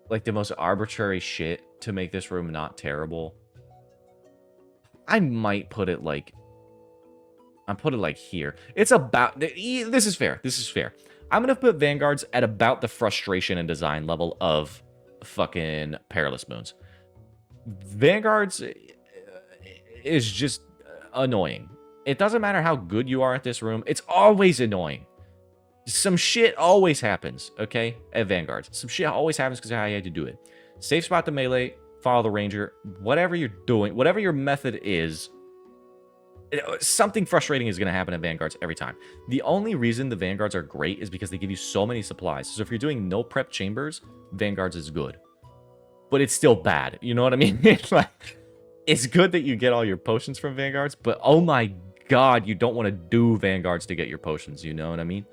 like the most arbitrary shit to make this room not terrible. I might put it like, here. It's about, this is fair. This is fair. I'm going to put Vanguards at about the frustration and design level of fucking Perilous Moons. Vanguards is just annoying. It doesn't matter how good you are at this room. It's always annoying. Some shit always happens, okay, at Vanguards. Some shit always happens because of how you had to do it. Safe spot to melee, follow the ranger, whatever you're doing, whatever your method is, something frustrating is going to happen at Vanguards every time. The only reason the Vanguards are great is because they give you so many supplies. So if you're doing no prep chambers, Vanguards is good. But it's still bad. You know what I mean? It's good that you get all your potions from Vanguards, but oh my god, you don't want to do Vanguards to get your potions. You know what I mean?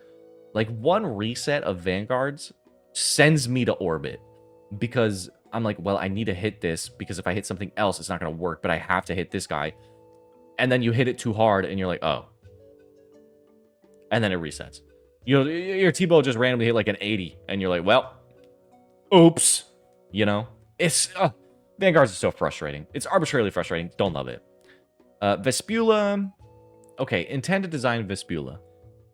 Like, one reset of Vanguards sends me to orbit. Because I'm like, well, I need to hit this, because if I hit something else, it's not going to work, but I have to hit this guy. And then you hit it too hard, and you're like, oh. And then it resets. You know, your T-bow just randomly hit like an 80, and you're like, well, oops. You know? It's, Vanguards is so frustrating. It's arbitrarily frustrating. Don't love it. Vespula. Okay, intended design Vespula.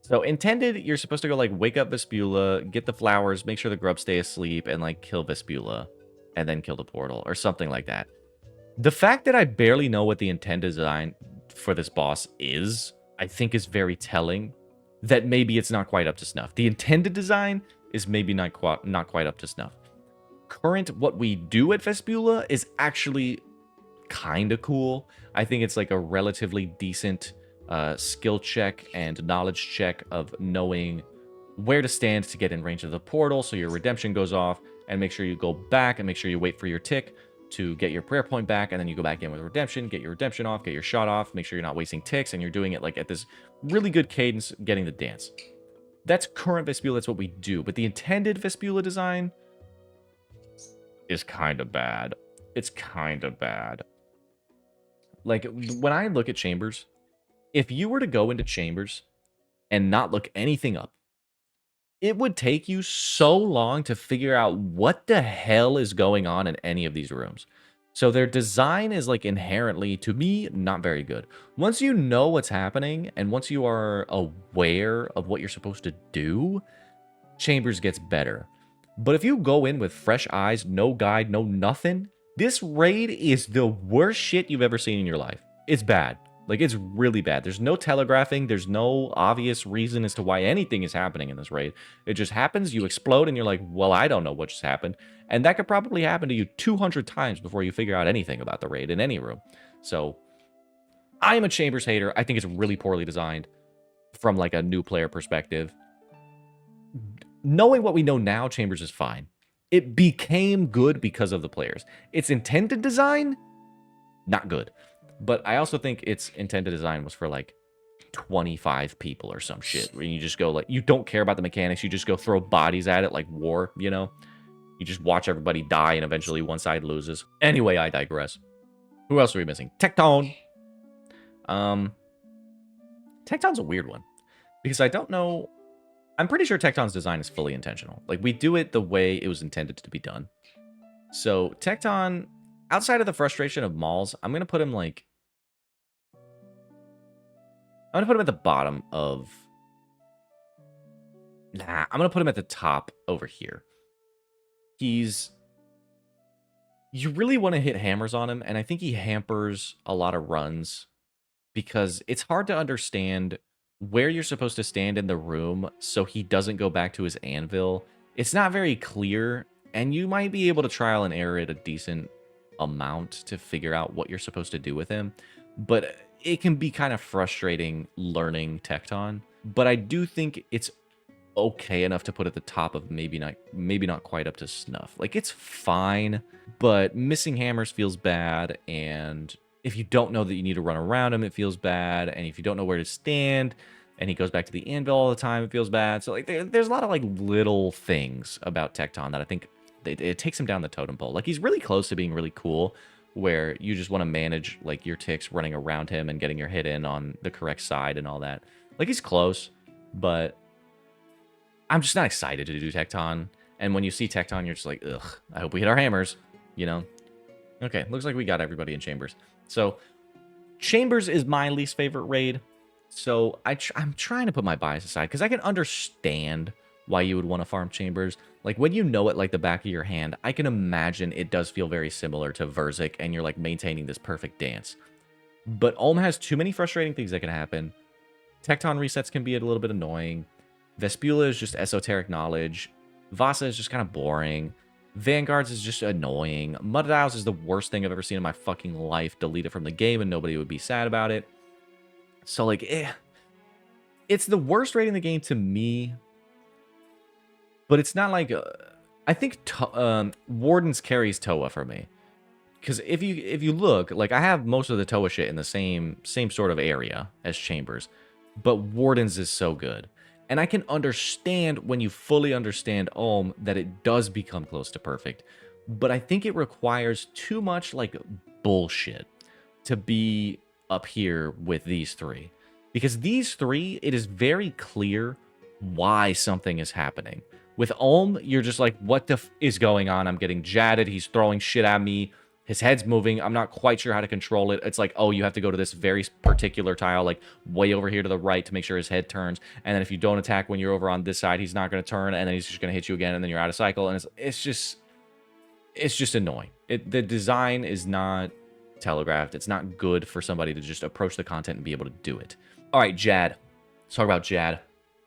So intended, you're supposed to go like wake up Vespula, get the flowers, make sure the grubs stay asleep, and like kill Vespula, and then kill the portal, or something like that. The fact that I barely know what the intended design for this boss is, I think is very telling that maybe it's not quite up to snuff. The intended design is maybe not quite up to snuff. Current, what we do at Vespula is actually kind of cool. I think it's like a relatively decent skill check and knowledge check of knowing where to stand to get in range of the portal so your redemption goes off, and make sure you go back and make sure you wait for your tick to get your prayer point back, and then you go back in with redemption, get your redemption off, get your shot off, make sure you're not wasting ticks, and you're doing it like at this really good cadence, getting the dance. That's current Vespula, that's what we do. But the intended Vespula design is kind of bad. It's kind of bad. Like, when I look at chambers, if you were to go into chambers and not look anything up, it would take you so long to figure out what the hell is going on in any of these rooms. So their design is like inherently, to me, not very good. Once you know what's happening and once you are aware of what you're supposed to do, chambers gets better. But if you go in with fresh eyes, no guide, no nothing, this raid is the worst shit you've ever seen in your life. It's bad. Like, it's really bad. There's no telegraphing. There's no obvious reason as to why anything is happening in this raid. It just happens, you explode, and you're like, well, I don't know what just happened. And that could probably happen to you 200 times before you figure out anything about the raid in any room. So, I am a Chambers hater. I think it's really poorly designed from, like, a new player perspective. Knowing what we know now, Chambers is fine. It became good because of the players. Its intended design, not good. But I also think its intended design was for, like, 25 people or some shit. Where you just go, like, you don't care about the mechanics. You just go throw bodies at it like war, you know? You just watch everybody die and eventually one side loses. Anyway, I digress. Who else are we missing? Tekton. Tekton's a weird one. Because I don't know... I'm pretty sure Tekton's design is fully intentional. Like, we do it the way it was intended to be done. So, Tekton... Outside of the frustration of malls, I'm going to put him, like... I'm going to put him at the bottom of... Nah, I'm going to put him at the top over here. He's... You really want to hit hammers on him, and I think he hampers a lot of runs. Because it's hard to understand where you're supposed to stand in the room so he doesn't go back to his anvil. It's not very clear, and you might be able to trial and error at a decent amount to figure out what you're supposed to do with him, but it can be kind of frustrating learning Tekton. But I do think it's okay enough to put at the top of maybe not quite up to snuff. Like, it's fine, but missing hammers feels bad, and if you don't know that you need to run around him, it feels bad, and if you don't know where to stand, and he goes back to the anvil all the time. It feels bad. So like there's a lot of like little things about Tekton that I think it takes him down the totem pole. Like he's really close to being really cool, where you just want to manage like your ticks running around him and getting your hit in on the correct side and all that. Like he's close, but I'm just not excited to do Tekton. And when you see Tekton, you're just like, ugh, I hope we hit our hammers, you know? Okay, looks like we got everybody in Chambers. So Chambers is my least favorite raid. So I'm trying to put my bias aside because I can understand why you would want to farm Chambers. Like when you know it like the back of your hand, I can imagine it does feel very similar to Verzik and you're like maintaining this perfect dance. But Ulm has too many frustrating things that can happen. Tekton resets can be a little bit annoying. Vespula is just esoteric knowledge. Vasa is just kind of boring. Vanguards is just annoying. Muttadiles is the worst thing I've ever seen in my fucking life. Delete it from the game and nobody would be sad about it. So, like, it's the worst raid in the game to me. But it's not like... I think Wardens carries Toa for me. Because if you look, like, I have most of the Toa shit in the same sort of area as Chambers. But Wardens is so good. And I can understand when you fully understand Ulm that it does become close to perfect. But I think it requires too much, like, bullshit to be up here with these three. Because these three, it is very clear why something is happening. With Ulm, you're just like, what the f is going on? I'm getting jatted. He's throwing shit at me. His head's moving. I'm not quite sure how to control it. It's like, oh, you have to go to this very particular tile, like way over here to the right to make sure his head turns. And then if you don't attack when you're over on this side, he's not going to turn. And then he's just going to hit you again. And then you're out of cycle. And it's just annoying. The design is not telegraphed. It's not good for somebody to just approach the content and be able to do it. All right, Jad. Let's talk about Jad.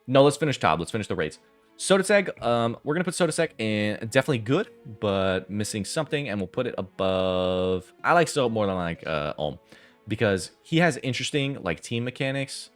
No, let's finish Tob. Let's finish the raids. Sotetseg, we're going to put Sotetseg in definitely good, but missing something, and we'll put it above... I like Sot more than I like Ulm, because he has interesting, like, team mechanics.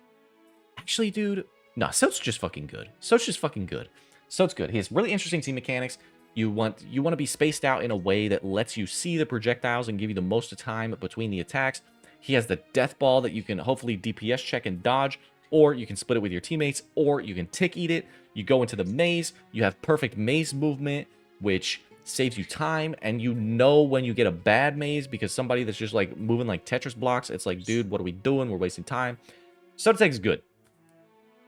Actually, dude, no, Sot's just fucking good. Sot's just fucking good. Sot's good. He has really interesting team mechanics. You want to be spaced out in a way that lets you see the projectiles and give you the most time between the attacks. He has the Death Ball that you can hopefully DPS check and dodge, or you can split it with your teammates, or you can tick eat it. You go into the maze, you have perfect maze movement, which saves you time, and you know when you get a bad maze because somebody that's just like moving like Tetris blocks, it's like, dude, what are we doing? We're wasting time. Sotetseg is good.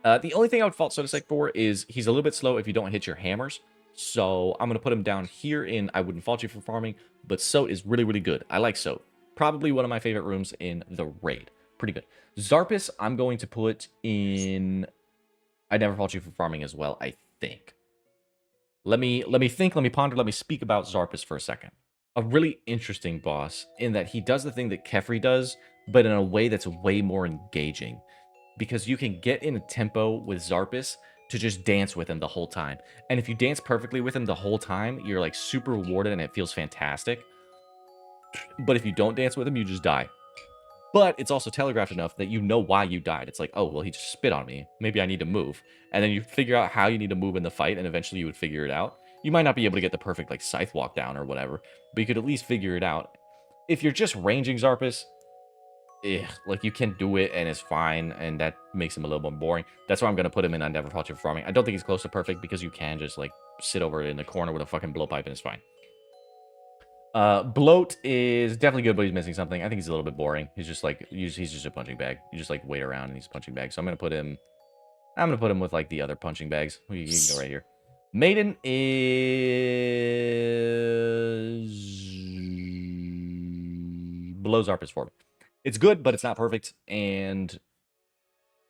The only thing I would fault Sotetseg for is he's a little bit slow if you don't hit your hammers. So I'm going to put him down here in I wouldn't fault you for farming, but Sot is really, really good. I like Sot. Probably one of my favorite rooms in the raid. Pretty good. Xarpus, I'm going to put in... I never fault you for farming as well, I think. Let me think, let me ponder, let me speak about Xarpus for a second. A really interesting boss in that he does the thing that Kephri does, but in a way that's way more engaging. Because you can get in a tempo with Xarpus to just dance with him the whole time. And if you dance perfectly with him the whole time, you're like super rewarded and it feels fantastic. But if you don't dance with him, you just die. But it's also telegraphed enough that you know why you died. It's like, oh, well, he just spit on me. Maybe I need to move. And then you figure out how you need to move in the fight, and eventually you would figure it out. You might not be able to get the perfect, like, scythe walk down or whatever, but you could at least figure it out. If you're just ranging Xarpus, like, you can do it, and it's fine, and that makes him a little more boring. That's why I'm going to put him in I Never Fault You for Farming. I don't think he's close to perfect, because you can just, like, sit over in the corner with a fucking blowpipe, and it's fine. Bloat is definitely good, but he's missing something. I think he's a little bit boring. He's just like, he's just a punching bag. You just like wait around and he's a punching bag. So I'm gonna put him with like the other punching bags. You can go right here. Maiden is below Xarpus for me. It's good, but it's not perfect. And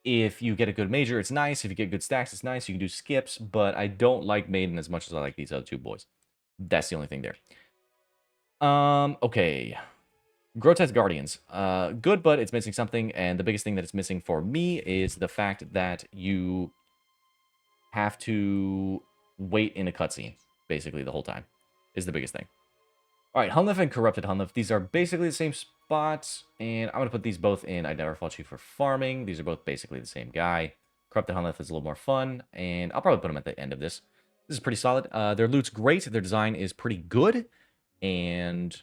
if you get a good major, it's nice. If you get good stacks, it's nice. You can do skips, but I don't like Maiden as much as I like these other two boys. That's the only thing there. Okay. Grotesque Guardians. Good, but it's missing something, and the biggest thing that it's missing for me is the fact that you have to wait in a cutscene, basically, the whole time, is the biggest thing. Alright, Hunllef and Corrupted Hunllef. These are basically the same spots, and I'm going to put these both in I Never Fault You for Farming. These are both basically the same guy. Corrupted Hunllef is a little more fun, and I'll probably put them at the end of this. This is pretty solid. Their loot's great. Their design is pretty good. And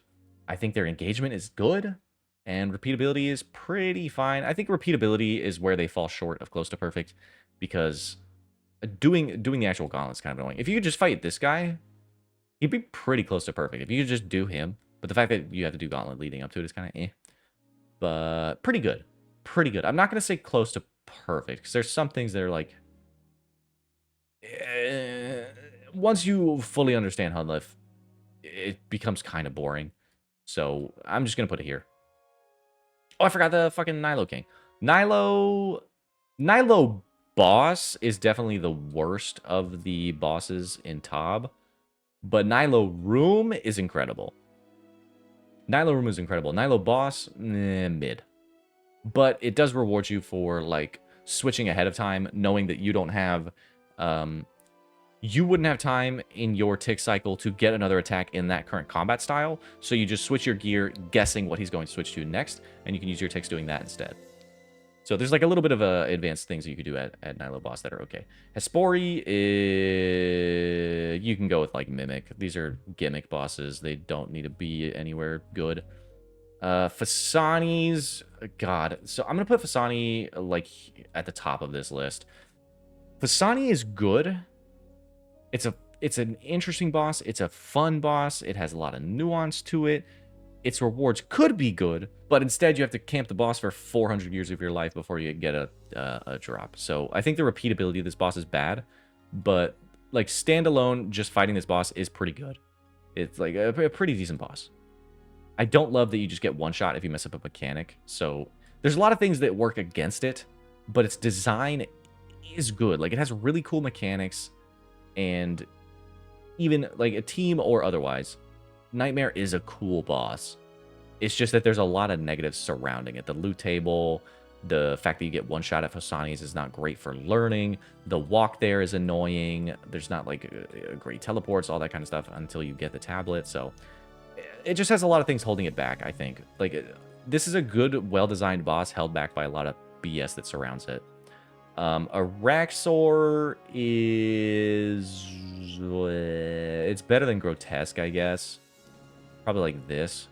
I think their engagement is good. And repeatability is pretty fine. I think repeatability is where they fall short of close to perfect, because doing the actual gauntlet's kind of annoying. If you could just fight this guy, he'd be pretty close to perfect. If you could just do him. But the fact that you have to do gauntlet leading up to it is kind of eh. But pretty good. Pretty good. I'm not going to say close to perfect, because there's some things that are like... once you fully understand Hunllef, it becomes kind of boring. So I'm just going to put it here. Oh, I forgot the fucking Nylo King. Nylo boss is definitely the worst of the bosses in Tob. But Nylo Room is incredible. Nylo Room is incredible. Nylo boss, mid. But it does reward you for, like, switching ahead of time, knowing that you don't have... you wouldn't have time in your tick cycle to get another attack in that current combat style, so you just switch your gear, guessing what he's going to switch to next, and you can use your ticks doing that instead. So there's like a little bit of advanced things that you could do at Nylo boss that are okay. Hespori is... you can go with like Mimic. These are gimmick bosses. They don't need to be anywhere good. Phosani's... God. So I'm going to put Phosani like at the top of this list. Phosani is good. It's an interesting boss. It's a fun boss. It has a lot of nuance to it. Its rewards could be good, but instead you have to camp the boss for 400 years of your life before you get a drop. So I think the repeatability of this boss is bad, but like standalone, just fighting this boss is pretty good. It's like a pretty decent boss. I don't love that you just get one shot if you mess up a mechanic. So there's a lot of things that work against it, but its design is good. Like it has really cool mechanics, and even like a team or otherwise, Nightmare is a cool boss. It's just that there's a lot of negatives surrounding it. The loot table, the fact that you get one shot at Phosani's is not great for learning. The walk there is annoying. There's not like great teleports, all that kind of stuff until you get the tablet. So it just has a lot of things holding it back, I think. Like this is a good, well-designed boss held back by a lot of BS that surrounds it. Araxxor is... it's better than Grotesque, I guess. Probably like this.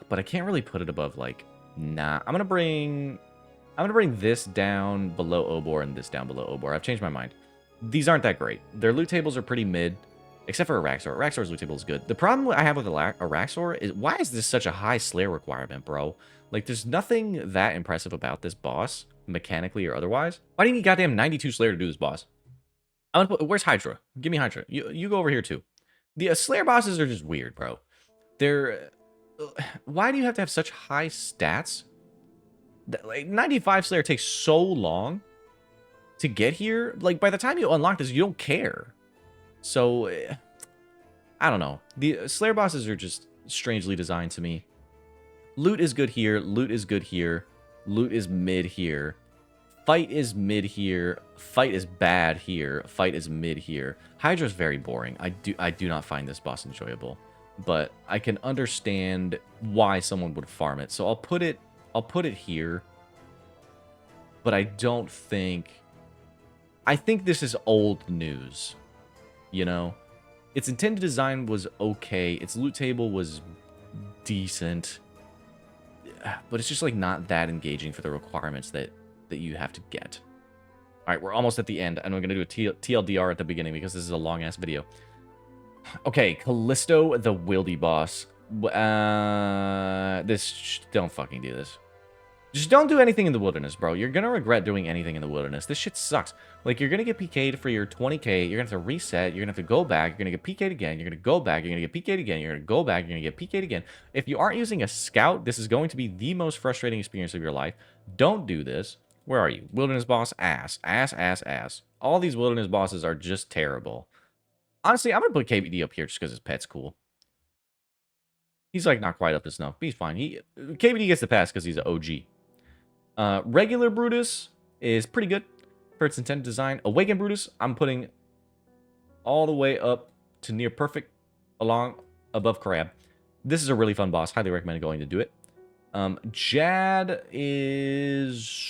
But I can't really put it above, like... Nah. I'm gonna bring this down below Obor and this down below Obor. I've changed my mind. These aren't that great. Their loot tables are pretty mid. Except for Araxxor. Araxxor's loot table is good. The problem I have with Araxxor is... why is this such a high Slayer requirement, bro? Like, there's nothing that impressive about this boss, mechanically or otherwise. Why do you need goddamn 92 Slayer to do this boss? I'm gonna put... where's Hydra? Give me Hydra. You go over here, too. The Slayer bosses are just weird, bro. They're... why do you have to have such high stats? Like, 95 Slayer takes so long to get here. Like, by the time you unlock this, you don't care. So, I don't know. The Slayer bosses are just strangely designed to me. Loot is good here. Loot is good here. Loot is mid here. Fight is mid here. Fight is bad here. Fight is mid here. Hydra is very boring. I do not find this boss enjoyable, but I can understand why someone would farm it. So I'll put it here. But I don't think... I think this is old news. You know? Its intended design was okay. Its loot table was decent. But it's just like not that engaging for the requirements that you have to get. All right, we're almost at the end, and we're going to do a TLDR at the beginning because this is a long-ass video. Okay, Calisto, the Wildy boss. Don't fucking do this. Just don't do anything in the wilderness, bro. You're going to regret doing anything in the wilderness. This shit sucks. Like, you're going to get PK'd for your 20k. You're going to have to reset. You're going to have to go back. You're going to get PK'd again. You're going to go back. You're going to get PK'd again. You're going to go back. You're going to get PK'd again. If you aren't using a scout, this is going to be the most frustrating experience of your life. Don't do this. Where are you? Wilderness boss, ass. Ass, ass, ass. All these wilderness bosses are just terrible. Honestly, I'm going to put KBD up here just because his pet's cool. He's, like, not quite up to snuff, but he's fine. KBD gets the pass because he's an OG. Regular Brutus is pretty good for its intended design. Awakened Brutus, I'm putting all the way up to near perfect along above Crab. This is a really fun boss. Highly recommend going to do it. Jad is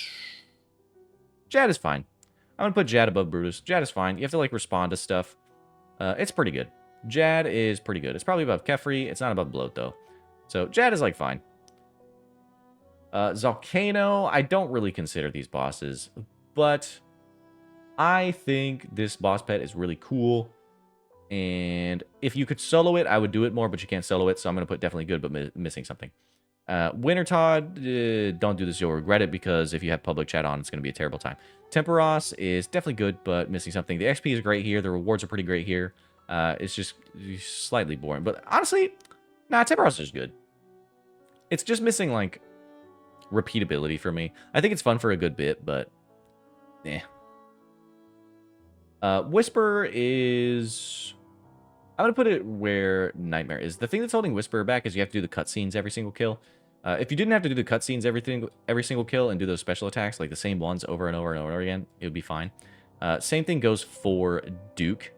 fine. I'm going to put Jad above Brutus. Jad is fine. You have to, like, respond to stuff. It's pretty good. Jad is pretty good. It's probably above Kephri. It's not above Bloat, though. So, Jad is, like, fine. Zalcano, I don't really consider these bosses, but I think this boss pet is really cool. And if you could solo it, I would do it more, but you can't solo it, so I'm going to put definitely good, but missing something. Winter Todd, don't do this, you'll regret it, because if you have public chat on, it's going to be a terrible time. Temperos is definitely good, but missing something. The XP is great here. The rewards are pretty great here. It's just slightly boring. But honestly, nah, Temperos is good. It's just missing, like, repeatability for me. I think it's fun for a good bit, but eh. Whisper is... I'm going to put it where Nightmare is. The thing that's holding Whisper back is you have to do the cutscenes every single kill. If you didn't have to do the cutscenes every single kill and do those special attacks, like the same ones over and over and over again, it would be fine. Same thing goes for Duke.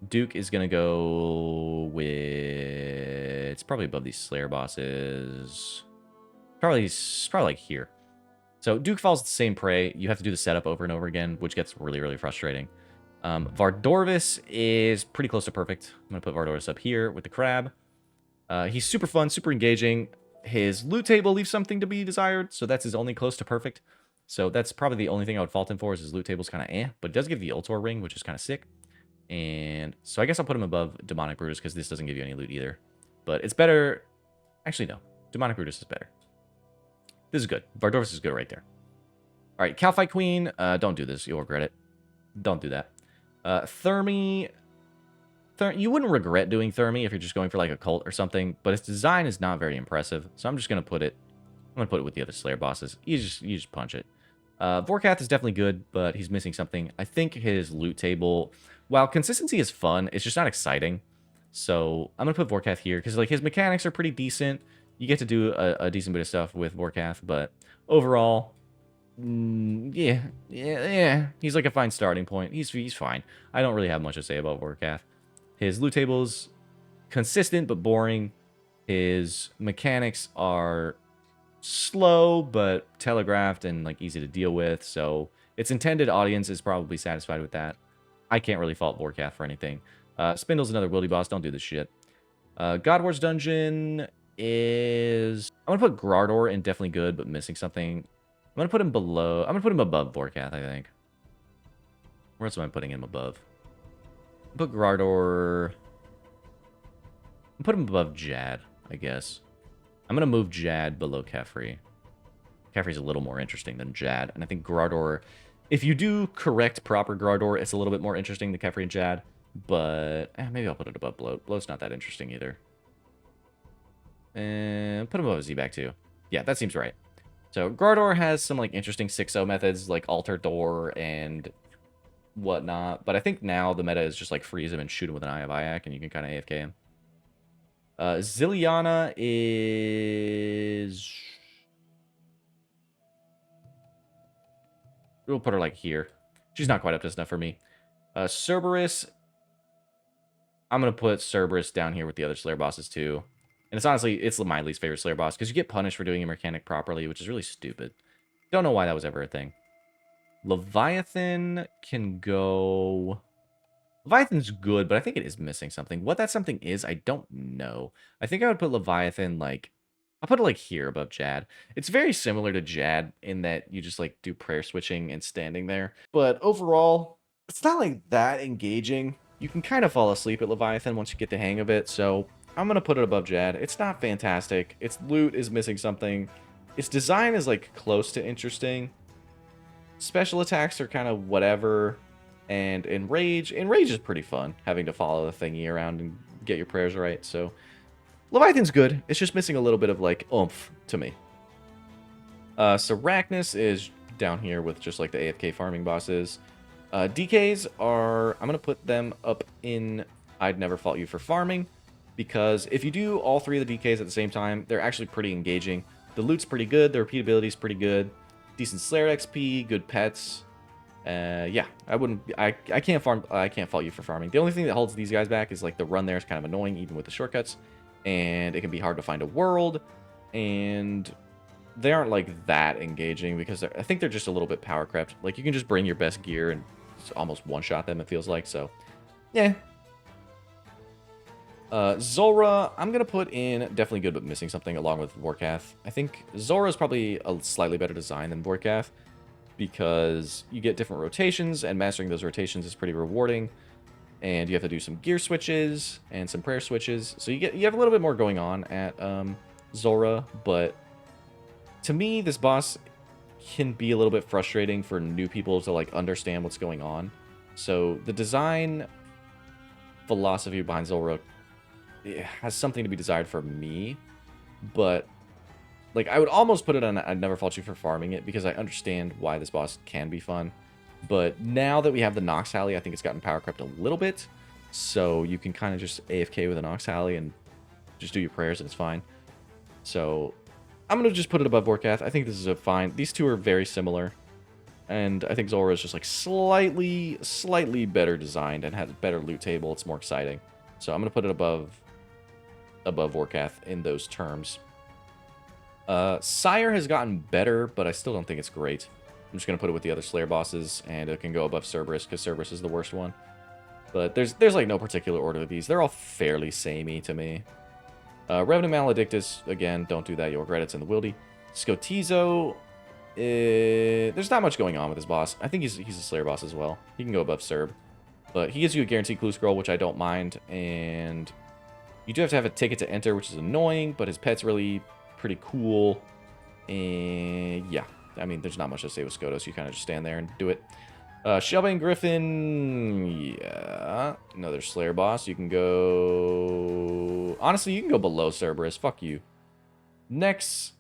Duke is going to go with... It's probably above these Slayer bosses. Probably like here. So Duke falls the same prey. You have to do the setup over and over again, which gets really, really frustrating. Vardorvis is pretty close to perfect. I'm going to put Vardorvis up here with the crab. He's super fun, super engaging. His loot table leaves something to be desired, so that's his only close to perfect. So that's probably the only thing I would fault him for, is his loot table's kind of eh, but it does give the Ultor ring, which is kind of sick. And so I guess I'll put him above Demonic Brutus, because this doesn't give you any loot either. But it's better... Actually, no. Demonic Brutus is better. This is good. Vardorvis is good right there. All right, Calfight Queen. Don't do this. You'll regret it. Don't do that. Thermi... You wouldn't regret doing Thermi if you're just going for like a cult or something, but its design is not very impressive, so I'm just going to put it... I'm going to put it with the other Slayer bosses. You just punch it. Vorkath is definitely good, but he's missing something. I think his loot table... While consistency is fun, it's just not exciting. So I'm going to put Vorkath here, because like his mechanics are pretty decent. You get to do a decent bit of stuff with Vorkath, but overall... yeah. He's like a fine starting point. He's fine. I don't really have much to say about Vorkath. His loot table's consistent but boring. His mechanics are slow but telegraphed and like easy to deal with. So its intended audience is probably satisfied with that. I can't really fault Vorkath for anything. Spindle's another wildy boss. Don't do this shit. God Wars Dungeon is... I'm going to put Grardor in definitely good, but missing something. I'm going to put him below... I'm going to put him above Vorkath, I think. Where else am I putting him above? Put Grardor... Put him above Jad, I guess. I'm going to move Jad below Kephri. Kephri's a little more interesting than Jad, and I think Grardor... If you do correct proper Grardor, it's a little bit more interesting than Kephri and Jad, but maybe I'll put it above Bloat. Bloat's not that interesting either. And put him above Zebak too. Yeah, that seems right. So Grardor has some like interesting 6-0 methods like Altar Door and whatnot, but I think now the meta is just like freeze him and shoot him with an Eye of Ayak, and you can kind of AFK him. Ziliana is... We'll put her like here. She's not quite up to snuff for me. Cerberus. I'm going to put Cerberus down here with the other Slayer bosses too. And it's honestly, it's my least favorite Slayer boss, because you get punished for doing your mechanic properly, which is really stupid. Don't know why that was ever a thing. Leviathan can go... Leviathan's good, but I think it is missing something. What that something is, I don't know. I think I would put Leviathan, like... I'll put it, like, here above Jad. It's very similar to Jad in that you just, like, do prayer switching and standing there. But overall, it's not, like, that engaging. You can kind of fall asleep at Leviathan once you get the hang of it, so I'm going to put it above Jad. It's not fantastic. Its loot is missing something. Its design is, like, close to interesting. Special attacks are kind of whatever. And Enrage is pretty fun, having to follow the thingy around and get your prayers right, so... Leviathan's good. It's just missing a little bit of, like, oomph to me. Sarachnis is down here with just, like, the AFK farming bosses. DKs are... I'm going to put them up in I'd Never Fault You for Farming, because if you do all three of the DKs at the same time, they're actually pretty engaging. The loot's pretty good. The repeatability is pretty good. Decent Slayer XP, good pets. Yeah, I can't fault you for farming. The only thing that holds these guys back is, like, the run there is kind of annoying, even with the shortcuts. And it can be hard to find a world, and they aren't like that engaging because I think they're just a little bit power crept. Like, you can just bring your best gear and almost one-shot them, it feels like. So, yeah. Zulrah, I'm going to put in definitely good but missing something along with Vorkath. I think Zulrah is probably a slightly better design than Vorkath because you get different rotations, and mastering those rotations is pretty rewarding. And you have to do some gear switches and some prayer switches. So you have a little bit more going on at Zulrah, but to me, this boss can be a little bit frustrating for new people to like understand what's going on. So the design philosophy behind Zulrah, it has something to be desired for me, but like I would almost put it on I'd never fault you for farming it because I understand why this boss can be fun. But now that we have the Nox Alley, I think it's gotten power crept a little bit. So you can kind of just AFK with a Nox Alley and just do your prayers and it's fine. So I'm going to just put it above Vorkath. I think this is a fine. These two are very similar. And I think Zulrah is just like slightly better designed and has a better loot table. It's more exciting. So I'm going to put it above Vorkath in those terms. Sire has gotten better, but I still don't think it's great. I'm just going to put it with the other Slayer bosses, and it can go above Cerberus, because Cerberus is the worst one. But there's like no particular order of these. They're all fairly samey to me. Revenue Maledictus, again, don't do that. You'll regret it. It's in the Wildy. Skotizo, there's not much going on with this boss. I think he's a Slayer boss as well. He can go above Cerb. But he gives you a guaranteed clue scroll, which I don't mind. And you do have to have a ticket to enter, which is annoying, but his pet's really pretty cool. And yeah. I mean, there's not much to say with Skotos. You kind of just stand there and do it. Shelbane Griffin, yeah. Another Slayer boss. You can go... Honestly, you can go below Cerberus. Fuck you. Next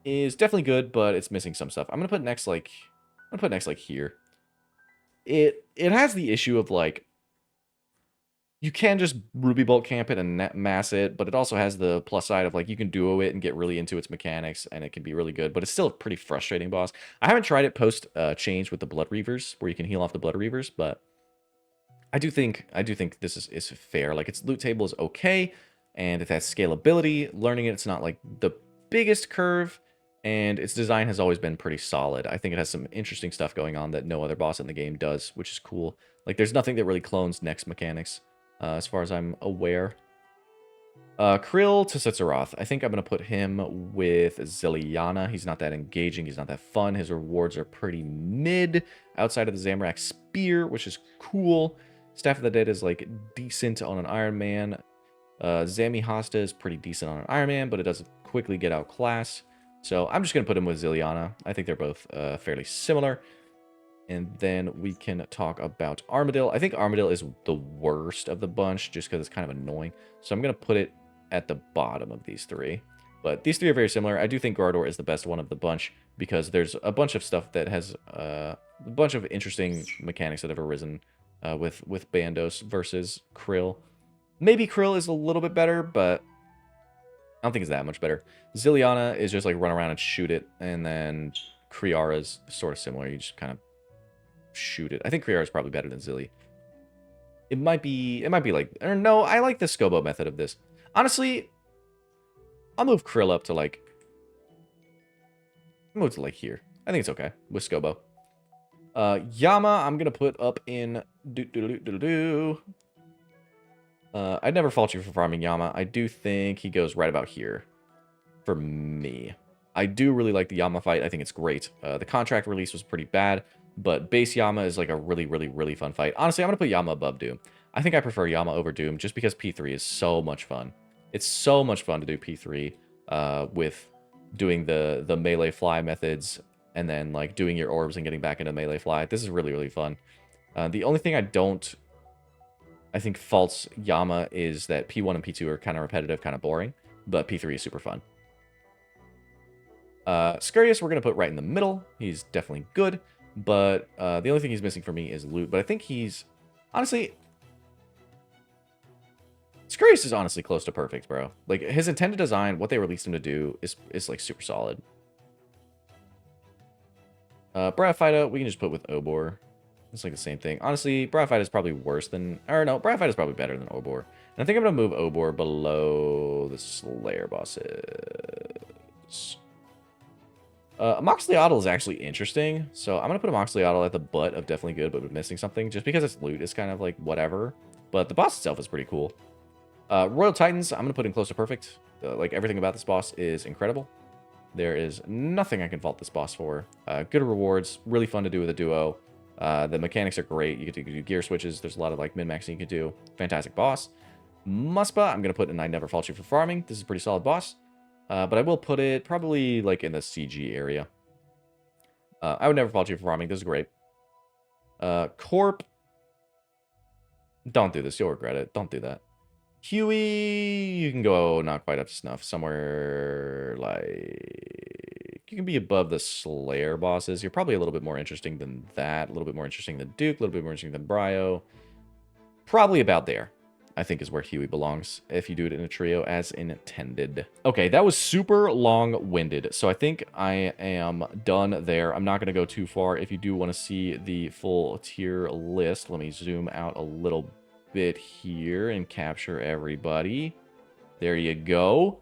is definitely good, but it's missing some stuff. I'm gonna put next like... here. It has the issue of, like... You can just Ruby Bolt camp it and mass it, but it also has the plus side of, like, you can duo it and get really into its mechanics, and it can be really good, but it's still a pretty frustrating boss. I haven't tried it post-change with the Blood Reavers, where you can heal off the Blood Reavers, but I do think this is fair. Like, its loot table is okay, and it has scalability. Learning it's not, like, the biggest curve, and its design has always been pretty solid. I think it has some interesting stuff going on that no other boss in the game does, which is cool. Like, there's nothing that really clones Next mechanics. As far as I'm aware. Krill to Setzeroth. I think I'm going to put him with Ziliana. He's not that engaging. He's not that fun. His rewards are pretty mid outside of the Zamorak Spear, which is cool. Staff of the Dead is, like, decent on an Iron Man. Zami Hasta is pretty decent on an Iron Man, but it does quickly get outclassed. So I'm just going to put him with Ziliana. I think they're both fairly similar. And then we can talk about Armadillo. I think Armadillo is the worst of the bunch just because it's kind of annoying. So I'm going to put it at the bottom of these three. But these three are very similar. I do think Gardor is the best one of the bunch because there's a bunch of stuff that has a bunch of interesting mechanics that have arisen with Bandos versus Krill. Maybe Krill is a little bit better, but I don't think it's that much better. Ziliana is just like run around and shoot it. And then Kriara is sort of similar. You just kind of shoot it. I think Kriara is probably better than Zilly. It might be like, or no, I like the Scobo method of this. Honestly, I'll move Krill up to like, here. I think it's okay with Scobo. Yama, I'm gonna put up in I'd never fault you for farming Yama. I do think he goes right about here for me. I do really like the Yama fight. I think it's great. The contract release was pretty bad. But base Yama is like a really fun fight. Honestly, I'm going to put Yama above Doom. I think I prefer Yama over Doom just because P3 is so much fun. It's so much fun to do P3 with doing the melee fly methods and then like doing your orbs and getting back into melee fly. This is really fun. The only thing I think faults Yama is that P1 and P2 are kind of repetitive, kind of boring. But P3 is super fun. Scurious, we're going to put right in the middle. He's definitely good. But the only thing he's missing for me is loot. But I think he's... Honestly... Scurious is honestly close to perfect, bro. Like, his intended design, what they released him to do, is like, super solid. Bravfighter, we can just put with Obor. It's like the same thing. Honestly, Bravfighter is probably worse than... Or no, Bravfighter is probably better than Obor. And I think I'm going to move Obor below the Slayer bosses. Mokkhaiotl is actually interesting, so I'm going to put a Mokkhaiotl at the butt of definitely good, but missing something, just because its loot is kind of like whatever. But the boss itself is pretty cool. Royal Titans, I'm going to put in close to perfect. Like, everything about this boss is incredible. There is nothing I can fault this boss for. Good rewards, really fun to do with a duo. The mechanics are great. You can do gear switches. There's a lot of like min-maxing you can do. Fantastic boss. Muspa, I'm going to put in I Never Fault You for Farming. This is a pretty solid boss. But I will put it probably like in the CG area. I would never fault you for farming. This is great. Corp. Don't do this. You'll regret it. Don't do that. Huey, you can go not quite up to snuff. Somewhere like... You can be above the Slayer bosses. You're probably a little bit more interesting than that. A little bit more interesting than Duke. A little bit more interesting than Bryo. Probably about there, I think, is where Huey belongs, if you do it in a trio as intended. Okay, that was super long-winded, so I think I am done there. I'm not going to go too far. If you do want to see the full tier list, let me zoom out a little bit here and capture everybody. There you go.